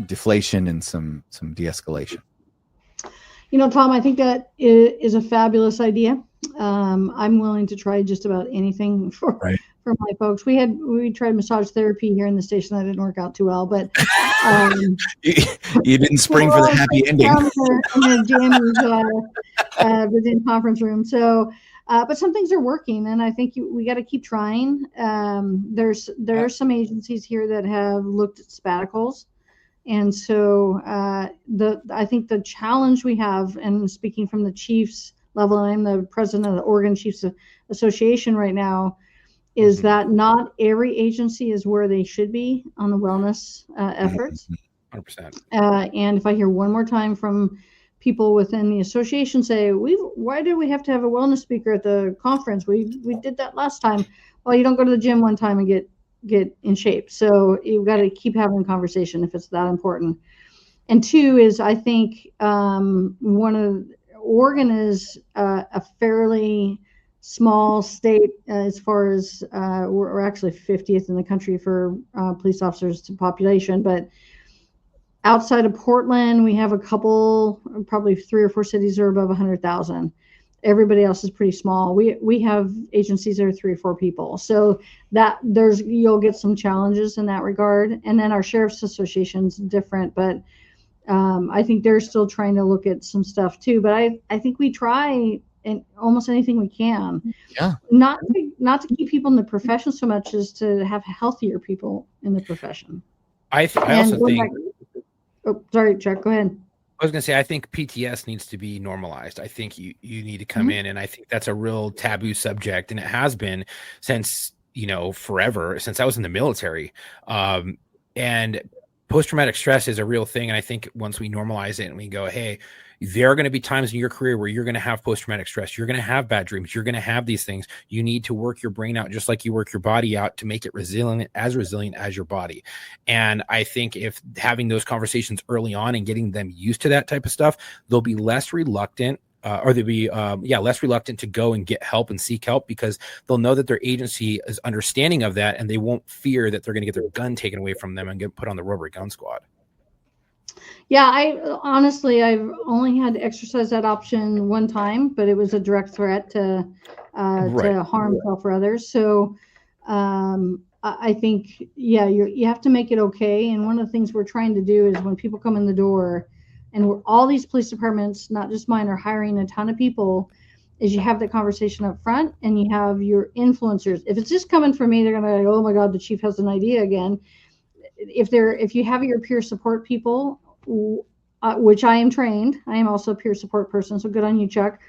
deflation and some de-escalation. Tom, I think that is a fabulous idea. I'm willing to try just about anything for my folks. We tried massage therapy here in the station. That didn't work out too well, but you didn't spring for the happy ending. In the jammies within conference room. So, but some things are working, and I think we got to keep trying. There are some agencies here that have looked at sabbaticals. And so I think the challenge we have, and speaking from the chiefs level, I'm the president of the Oregon Chiefs Association right now, is that not every agency is where they should be on the wellness efforts. 100%. And if I hear one more time from people within the association say, why do we have to have a wellness speaker at the conference? We did that last time. Well, you don't go to the gym one time and get in shape. So you've got to keep having a conversation if it's that important. And two is, I think Oregon is a fairly small state as far as we're actually 50th in the country for police officers to population, but outside of Portland, we have a couple, probably 3 or 4 cities are above 100,000. Everybody else is pretty small. We have agencies that are 3 or 4 people. So that you'll get some challenges in that regard. And then our sheriff's association is different, but I think they're still trying to look at some stuff too. But I think we try in almost anything we can. Yeah. Not to keep people in the profession so much as to have healthier people in the profession. I also think. Oh, sorry, Chuck, go ahead. I was going to say, I think PTS needs to be normalized. I think you need to come in, and I think that's a real taboo subject, and it has been since, forever, since I was in the military. And post-traumatic stress is a real thing, and I think once we normalize it and we go, hey, there are going to be times in your career where you're going to have post-traumatic stress. You're going to have bad dreams. You're going to have these things. You need to work your brain out just like you work your body out to make it resilient as your body. And I think if having those conversations early on and getting them used to that type of stuff, they'll be less reluctant less reluctant to go and get help and seek help, because they'll know that their agency is understanding of that, and they won't fear that they're going to get their gun taken away from them and get put on the rotary gun squad. Yeah, I've only had to exercise that option one time, but it was a direct threat to harm self or others. So I think, you have to make it okay. And one of the things we're trying to do is when people come in the door, and all these police departments, not just mine, are hiring a ton of people, is you have the conversation up front and you have your influencers. If it's just coming from me, they're going to be like, oh my God, the chief has an idea again. If you have your peer support people, which I am trained, I am also a peer support person, so good on you, Chuck,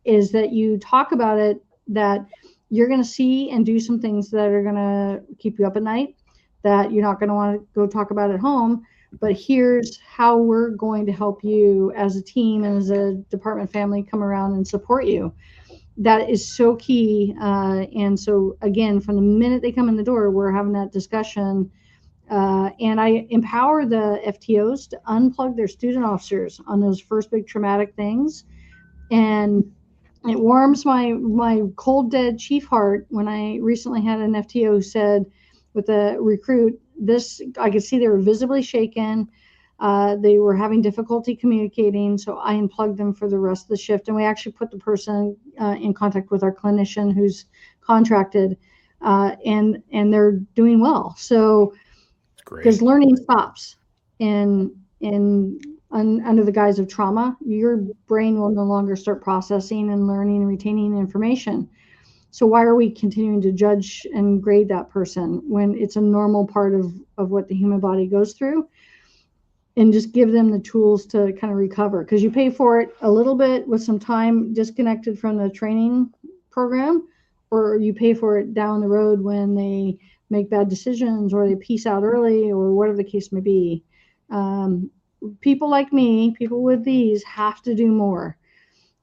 is that you talk about it, that you're going to see and do some things that are going to keep you up at night, that you're not going to want to go talk about at home, but here's how we're going to help you as a team and as a department family come around and support you. That is so key. And so again, from the minute they come in the door, we're having that discussion. And I empower the FTOs to unplug their student officers on those first big traumatic things. And it warms my cold, dead chief heart when I recently had an FTO who said, with a recruit, I could see they were visibly shaken. They were having difficulty communicating. So I unplugged them for the rest of the shift. And we actually put the person in contact with our clinician who's contracted, and they're doing well. So, because learning stops under the guise of trauma, your brain will no longer start processing and learning and retaining information. So why are we continuing to judge and grade that person when it's a normal part of what the human body goes through? And just give them the tools to kind of recover, because you pay for it a little bit with some time disconnected from the training program, or you pay for it down the road when they make bad decisions or they peace out early or whatever the case may be. People like me, people with these, have to do more.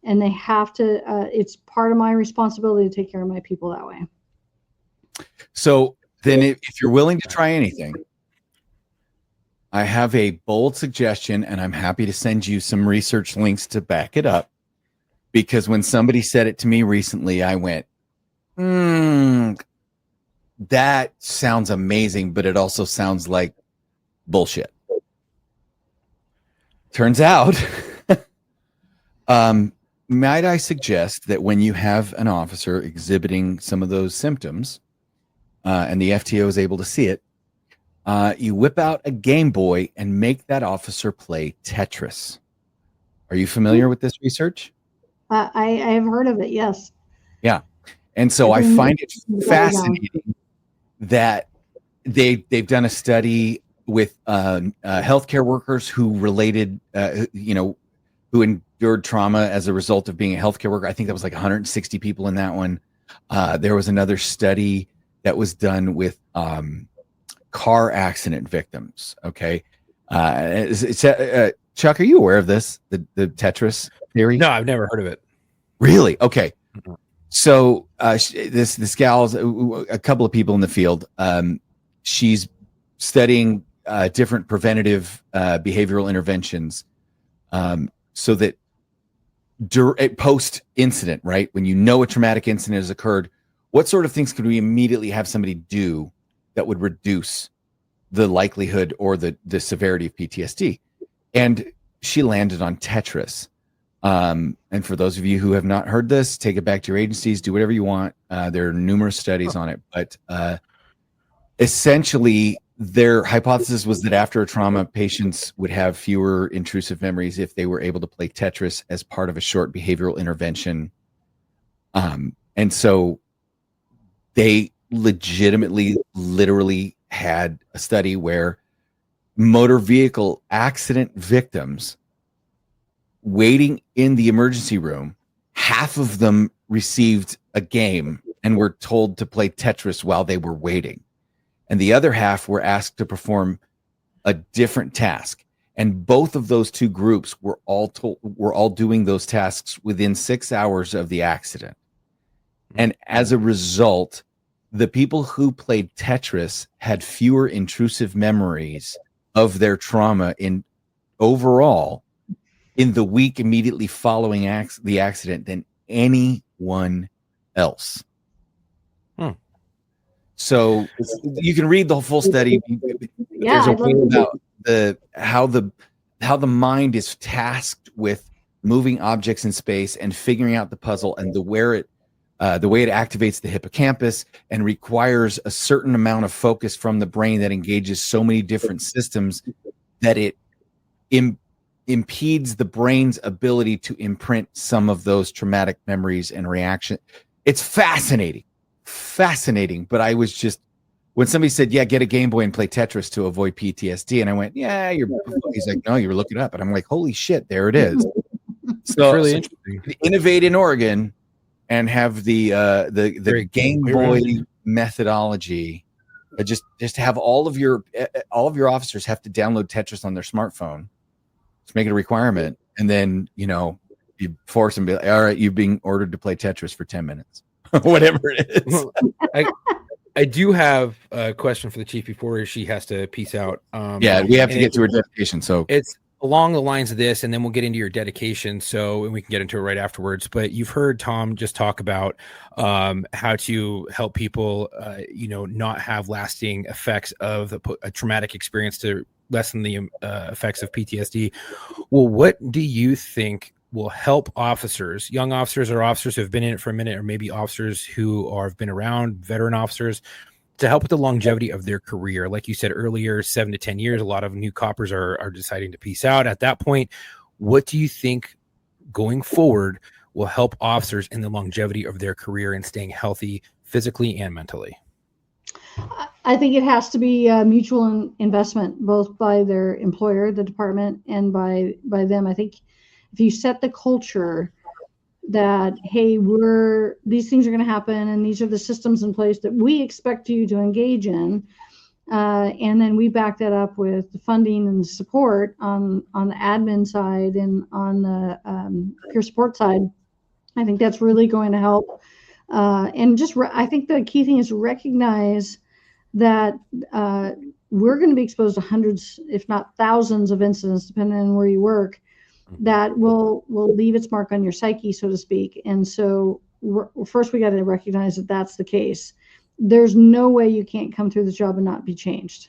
And they have to, it's part of my responsibility to take care of my people that way. So then if you're willing to try anything, I have a bold suggestion, and I'm happy to send you some research links to back it up. Because when somebody said it to me recently, I went, that sounds amazing, but it also sounds like bullshit. Turns out, might I suggest that when you have an officer exhibiting some of those symptoms, and the FTO is able to see it, you whip out a Game Boy and make that officer play Tetris. Are you familiar with this research? I have heard of it, yes. Yeah. And so I find it fascinating that they've done a study with healthcare workers who related, who endured trauma as a result of being a healthcare worker. I think that was like 160 people in that one. There was another study that was done with car accident victims. Okay. Chuck, are you aware of this? The Tetris theory? No, I've never heard of it. Really? Okay. So this gal's a couple of people in the field. She's studying different preventative behavioral interventions, so that post incident, right, when you know a traumatic incident has occurred, what sort of things could we immediately have somebody do that would reduce the likelihood or the severity of PTSD? And she landed on Tetris. And for those of you who have not heard this, take it back to your agencies, do whatever you want. There are numerous studies on it, but essentially their hypothesis was that after a trauma, patients would have fewer intrusive memories if they were able to play Tetris as part of a short behavioral intervention. And so they literally had a study where motor vehicle accident victims waiting in the emergency room, half of them received a game and were told to play Tetris while they were waiting. And the other half were asked to perform a different task. And both of those two groups were all doing those tasks within 6 hours of the accident. And as a result, the people who played Tetris had fewer intrusive memories of their trauma overall in the week immediately following the accident than anyone else. So you can read the full study. Yeah, there's a way about how the mind is tasked with moving objects in space and figuring out the puzzle, and the way it activates the hippocampus and requires a certain amount of focus from the brain that engages so many different systems that it impedes the brain's ability to imprint some of those traumatic memories and reaction. It's fascinating. But I was just, when somebody said, yeah, get a Game Boy and play Tetris to avoid PTSD, and I went, yeah, he's like, no, you were looking it up. And I'm like, holy shit, there it is. So really interesting. Innovate in Oregon and have the Game Boy methodology. Just have all of your officers have to download Tetris on their smartphone to make it a requirement, and then you force them to be like, all right, you're being ordered to play Tetris for 10 minutes. Whatever it is. I do have a question for the chief before she has to peace out. Yeah, we have to get to her dedication. So it's along the lines of this, and then we'll get into your dedication. And we can get into it right afterwards. But you've heard Tom just talk about how to help people, not have lasting effects of a traumatic experience to lessen the effects of PTSD. Well, what do you think will help officers, young officers or officers who have been in it for a minute, or maybe officers who have been around, veteran officers, to help with the longevity of their career? Like you said earlier, 7 to 10 years, a lot of new coppers are deciding to peace out. At that point, what do you think going forward will help officers in the longevity of their career and staying healthy physically and mentally? I think it has to be a mutual investment, both by their employer, the department, and by them. I think if you set the culture that, hey, these things are going to happen, and these are the systems in place that we expect you to engage in, and then we back that up with the funding and the support on the admin side and on the peer support side, I think that's really going to help. And I think the key thing is to recognize that we're going to be exposed to hundreds, if not thousands, of incidents, depending on where you work, that will leave its mark on your psyche, so to speak. And so first we got to recognize that that's the case. There's no way you can't come through this job and not be changed,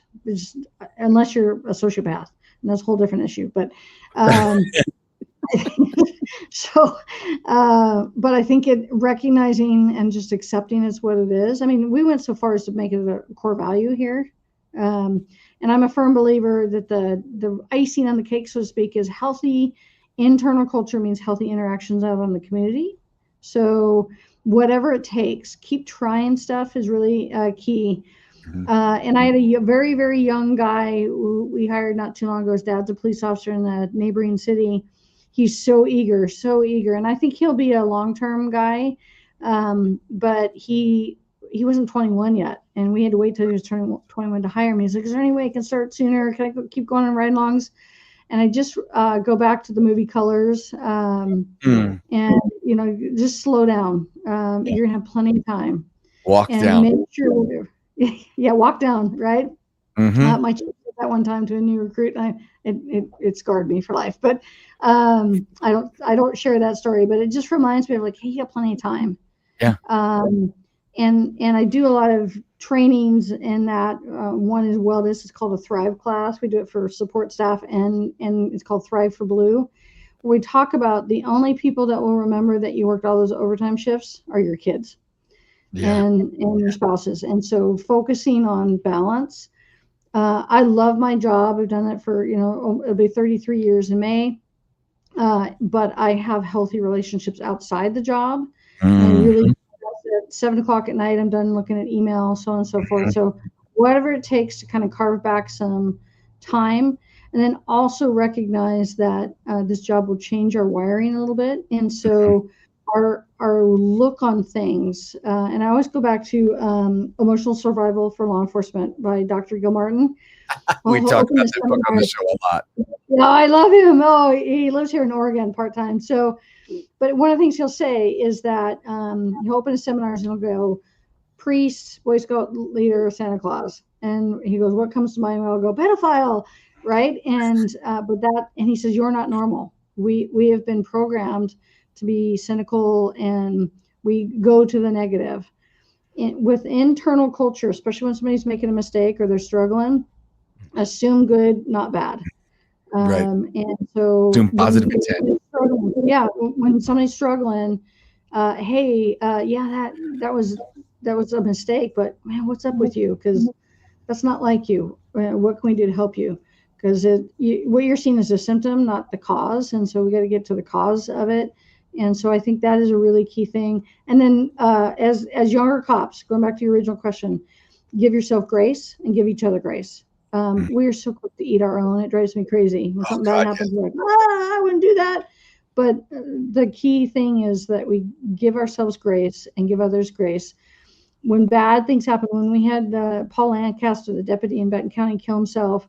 unless you're a sociopath, and that's a whole different issue. But but I think recognizing and just accepting it's what it is. I mean, we went so far as to make it a core value here. And I'm a firm believer that the icing on the cake, so to speak, is healthy internal culture means healthy interactions out on the community. So whatever it takes, keep trying stuff is really key. Mm-hmm. And I had a very, very young guy who we hired not too long ago. His dad's a police officer in the neighboring city. He's so eager. And I think he'll be a long-term guy. But he wasn't 21 yet, and we had to wait till he was turning 21 to hire me. He's like, "Is there any way I can start sooner? Can I keep going on ride-alongs?" And I just go back to the movie Colors, and just slow down. You're gonna have plenty of time. Walk and down. Make sure, yeah, walk down, right? Mhm. My chief did that one time to a new recruit, and it scarred me for life. But I don't share that story, but it just reminds me of like, hey, you got plenty of time. Yeah. And I do a lot of trainings in that. One is wellness. It's called a Thrive class. We do it for support staff, and it's called Thrive for Blue. We talk about the only people that will remember that you worked all those overtime shifts are your kids, and your spouses. And so focusing on balance. I love my job. I've done it for, it'll be 33 years in May. But I have healthy relationships outside the job. And I really, at 7:00 at night, I'm done looking at email, so on and so forth. So whatever it takes to kind of carve back some time, and then also recognize that this job will change our wiring a little bit. And so our look on things, and I always go back to Emotional Survival for Law Enforcement by Dr. Gilmartin. We talk about that book on the show a lot. Yeah, I love him. Oh, he lives here in Oregon part-time. So, but one of the things he'll say is that he'll open his seminars and he'll go, priest, Boy Scout leader, Santa Claus. And he goes, what comes to mind? I'll go, pedophile, right? And and he says, you're not normal. We have been programmed to be cynical, and we go to the negative. With internal culture, especially when somebody's making a mistake or they're struggling, assume good, not bad. Right. And so assume positive intent. Yeah, when somebody's struggling, hey, that was a mistake, but man, what's up with you? Because that's not like you. What can we do to help you? Because what you're seeing is a symptom, not the cause, and so we got to get to the cause of it. And so I think that is a really key thing. And then as younger cops, going back to your original question, give yourself grace and give each other grace. We're so quick to eat our own. It drives me crazy. When something bad happens, we're like, I wouldn't do that. But the key thing is that we give ourselves grace and give others grace. When bad things happen, when we had Paul Lancaster, the deputy in Benton County, kill himself,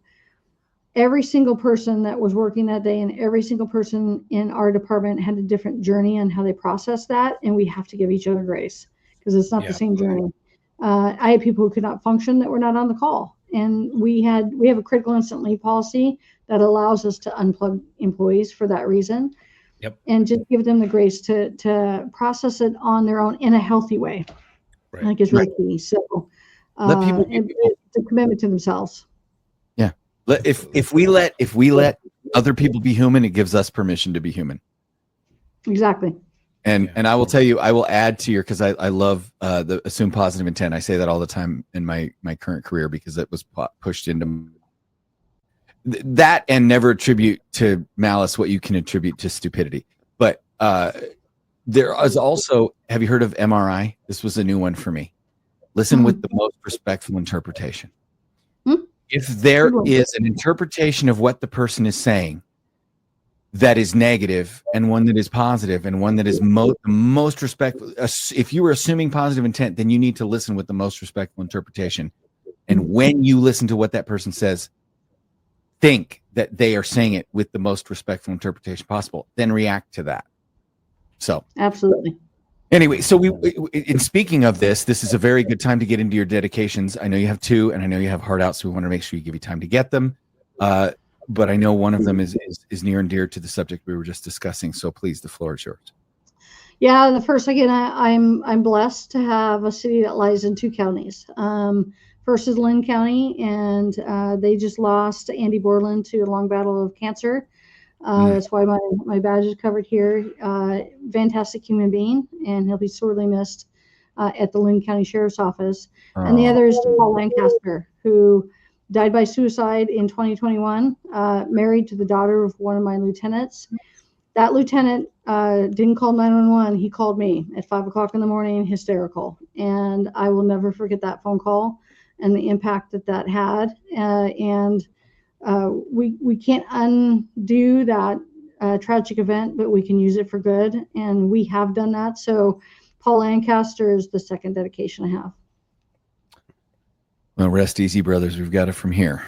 every single person that was working that day and every single person in our department had a different journey on how they process that. And we have to give each other grace because it's not the same journey. I had people who could not function that were not on the call. And we have a critical incident leave policy that allows us to unplug employees for that reason. Yep. And just give them the grace to process it on their own in a healthy way. Right. I think is really key. So it's a commitment to themselves. Yeah. If we let other people be human, it gives us permission to be human. Exactly. And I will tell you, I will add to your, because I love the assume positive intent. I say that all the time in my current career because it was pushed into that, and never attribute to malice what you can attribute to stupidity. But there is also, have you heard of MRI? This was a new one for me. Listen with the most respectful interpretation. If there is an interpretation of what the person is saying that is negative, and one that is positive, and one that is most respectful, if you were assuming positive intent, then you need to listen with the most respectful interpretation. And when you listen to what that person says, think that they are saying it with the most respectful interpretation possible, then react to that. So absolutely. Anyway, so in speaking of this is a very good time to get into your dedications. I know you have two, and I know you have heart out, so we want to make sure you give you time to get them. But I know one of them is near and dear to the subject we were just discussing. So please, the floor is yours. Yeah, the first, again, I'm blessed to have a city that lies in two counties. First is Lynn County, and they just lost Andy Borland to a long battle of cancer. That's why my badge is covered here. Fantastic human being, and he'll be sorely missed at the Lynn County Sheriff's Office. And the other is Paul Lancaster, who died by suicide in 2021, married to the daughter of one of my lieutenants. That lieutenant didn't call 911. He called me at 5:00 in the morning, hysterical. And I will never forget that phone call and the impact that had. We can't undo that tragic event, but we can use it for good. And we have done that. So Paul Lancaster is the second dedication I have. Well, rest easy, brothers. We've got it from here.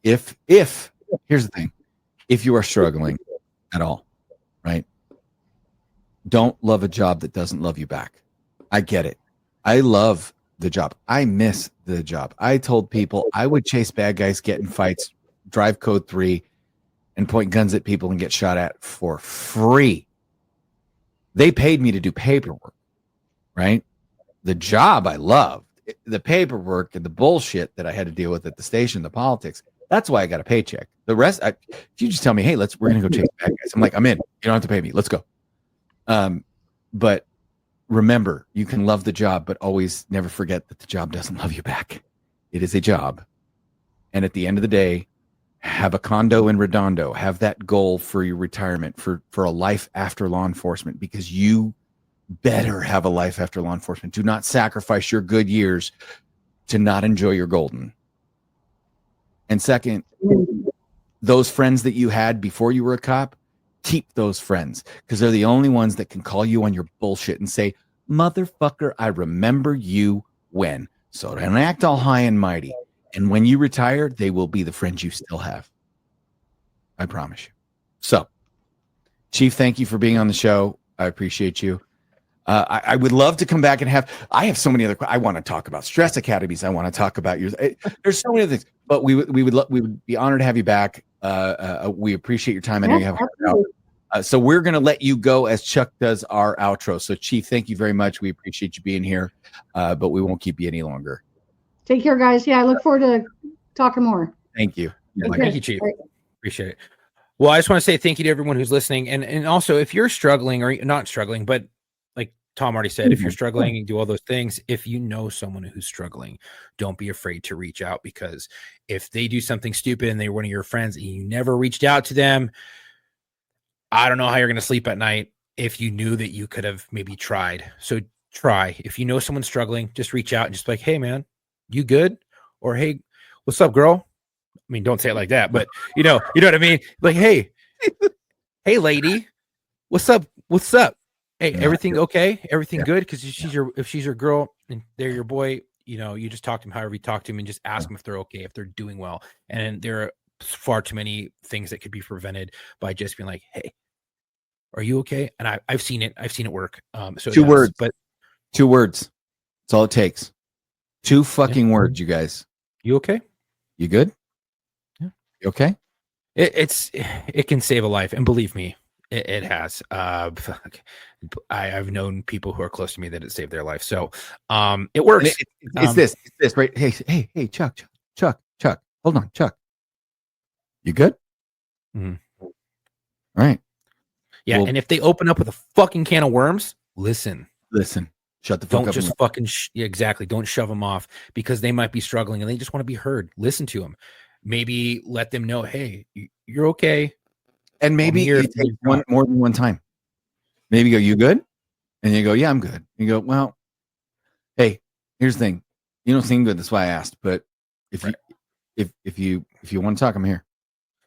If here's the thing, if you are struggling at all, right? Don't love a job that doesn't love you back. I get it. I love the job. I miss the job. I told people I would chase bad guys, get in fights, drive code 3, and point guns at people and get shot at for free. They paid me to do paperwork, right? The job I loved. The paperwork and the bullshit that I had to deal with at the station, the politics. That's why I got a paycheck. The rest, if you just tell me, hey, we're gonna go chase bad guys, I'm like, I'm in. You don't have to pay me. Let's go. But remember, you can love the job, but always never forget that the job doesn't love you back. It is a job, and at the end of the day, have a condo in Redondo. Have that goal for your retirement, for a life after law enforcement, because you better have a life after law enforcement. Do not sacrifice your good years to not enjoy your golden. And second, those friends that you had before you were a cop, keep those friends, because they're the only ones that can call you on your bullshit and say, motherfucker, I remember you when. So don't act all high and mighty. And when you retire, they will be the friends you still have. I promise you. So, Chief, thank you for being on the show. I appreciate you. I would love to come back and I have so many other, I want to talk about stress academies. I want to talk about there's so many other things, but we would be honored to have you back. We appreciate your time. I know you have so we're going to let you go as Chuck does our outro. So Chief, thank you very much. We appreciate you being here, but we won't keep you any longer. Take care, guys. Yeah, I look forward to talking more. Thank you. Thank you, Chief. Appreciate it. Well, I just want to say thank you to everyone who's listening. And also, if you're struggling or not struggling, but like Tom already said, if you're struggling and do all those things, if you know someone who's struggling, don't be afraid to reach out, because if they do something stupid and they're one of your friends and you never reached out to them, I don't know how you're going to sleep at night if you knew that you could have maybe tried. So try. If you know someone's struggling, just reach out and just be like, hey, man, you good? Or, hey, what's up, girl? I mean, don't say it like that, but you know what I mean? Like, hey, lady, what's up? What's up? Hey, everything okay? Everything good? Because if she's your girl and they're your boy, you just talk to them however you talk to them and just ask them if they're okay, if they're doing well. And there are far too many things that could be prevented by just being like, hey, are you okay? And I've seen it work. So two words. That's all it takes. 2 fucking words, you guys. You okay? You good? Yeah. You okay? It can save a life, and believe me, it has. I've known people who are close to me that it saved their life. So it works. It's this right. Hey, Chuck. Hold on, Chuck. You good? Mm-hmm. All right. Yeah, and if they open up with a fucking can of worms, listen. Shut the fuck up. Don't just fucking exactly. Don't shove them off, because they might be struggling and they just want to be heard. Listen to them. Maybe let them know, hey, you're okay. And maybe you take more than one time. Maybe go, you good? And you go, yeah, I'm good. And you go, well, hey, here's the thing. You don't seem good. That's why I asked. But if you want to talk, I'm here.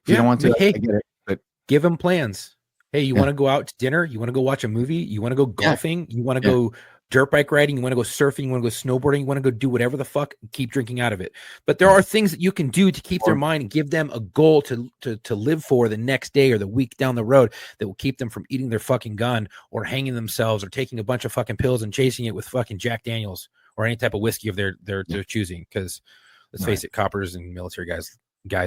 If you don't want to, hey, I get it. But give them plans. Hey, you want to go out to dinner? You want to go watch a movie? You want to go golfing? You want to go dirt bike riding? You want to go surfing? You want to go snowboarding? You want to go do whatever the fuck? Keep drinking out of it. But there are things that you can do to keep their mind and give them a goal to live for the next day or the week down the road that will keep them from eating their fucking gun or hanging themselves or taking a bunch of fucking pills and chasing it with fucking Jack Daniels or any type of whiskey of their choosing. Because let's face it, coppers and military guys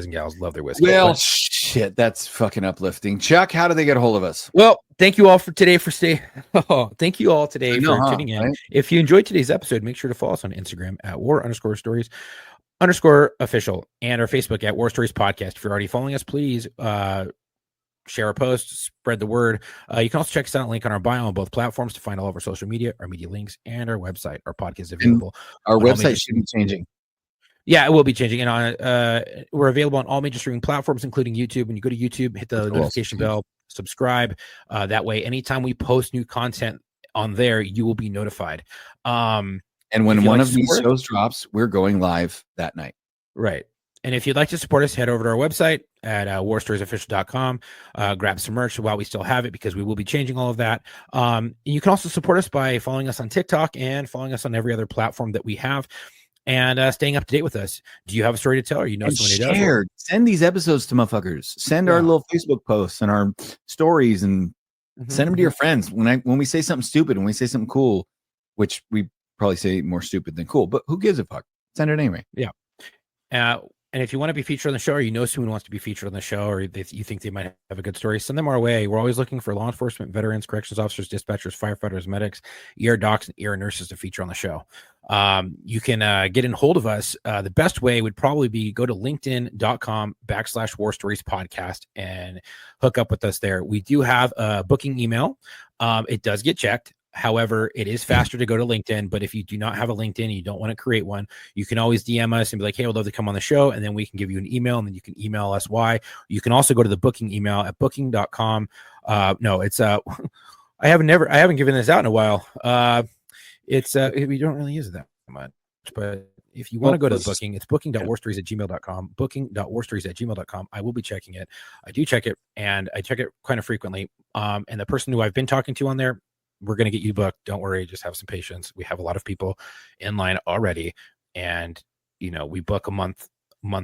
and gals love their whiskey. Well, shit, that's fucking uplifting. Chuck, how do they get a hold of us? Well, thank you all for today thank you all today for tuning in. Right? If you enjoyed today's episode, make sure to follow us on Instagram at war_stories_official and our Facebook at War Stories Podcast. If you're already following us, please share our posts, spread the word. You can also check us out, link on our bio on both platforms to find all of our social media, our media links, and our website. Our podcast is available. And our website should be changing. Yeah, it will be changing. And on we're available on all major streaming platforms, including YouTube. When you go to YouTube, hit the notification bell, subscribe. That way, anytime we post new content on there, you will be notified. And when one of these shows drops, we're going live that night. Right. And if you'd like to support us, head over to our website at warstoriesofficial.com. Grab some merch while we still have it, because we will be changing all of that. You can also support us by following us on TikTok and following us on every other platform that we have, and staying up to date with us. Do you have a story to tell, or and share? Send these episodes to motherfuckers. Send our little Facebook posts and our stories, and send them to your friends. When we say something stupid, when we say something cool, which we probably say more stupid than cool, but who gives a fuck? Send it anyway. Yeah. And if you want to be featured on the show, or you know someone wants to be featured on the show, or you think they might have a good story, send them our way. We're always looking for law enforcement, veterans, corrections officers, dispatchers, firefighters, medics, ER docs, and ER nurses to feature on the show. You can get in hold of us. The best way would probably be go to linkedin.com/War Stories Podcast and hook up with us there. We do have a booking email. It does get checked. However, it is faster to go to LinkedIn, but if you do not have a LinkedIn and you don't want to create one, you can always DM us and be like, hey, I'd love to come on the show. And then we can give you an email, and then you can email us why. You can also go to the booking email at booking.com. No, it's I haven't given this out in a while. We don't really use it that much, but if you want to go to the booking, it's booking.warstories@gmail.com, booking.warstories@gmail.com. I will be checking it. I do check it, and I check it kind of frequently. And the person who I've been talking to on there, we're going to get you booked. Don't worry. Just have some patience. We have a lot of people in line already, and we book a month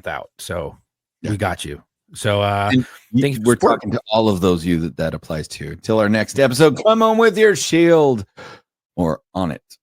out. So we got you. So we're talking to all of those you that applies to. Till our next episode, come on with your shield, or on it.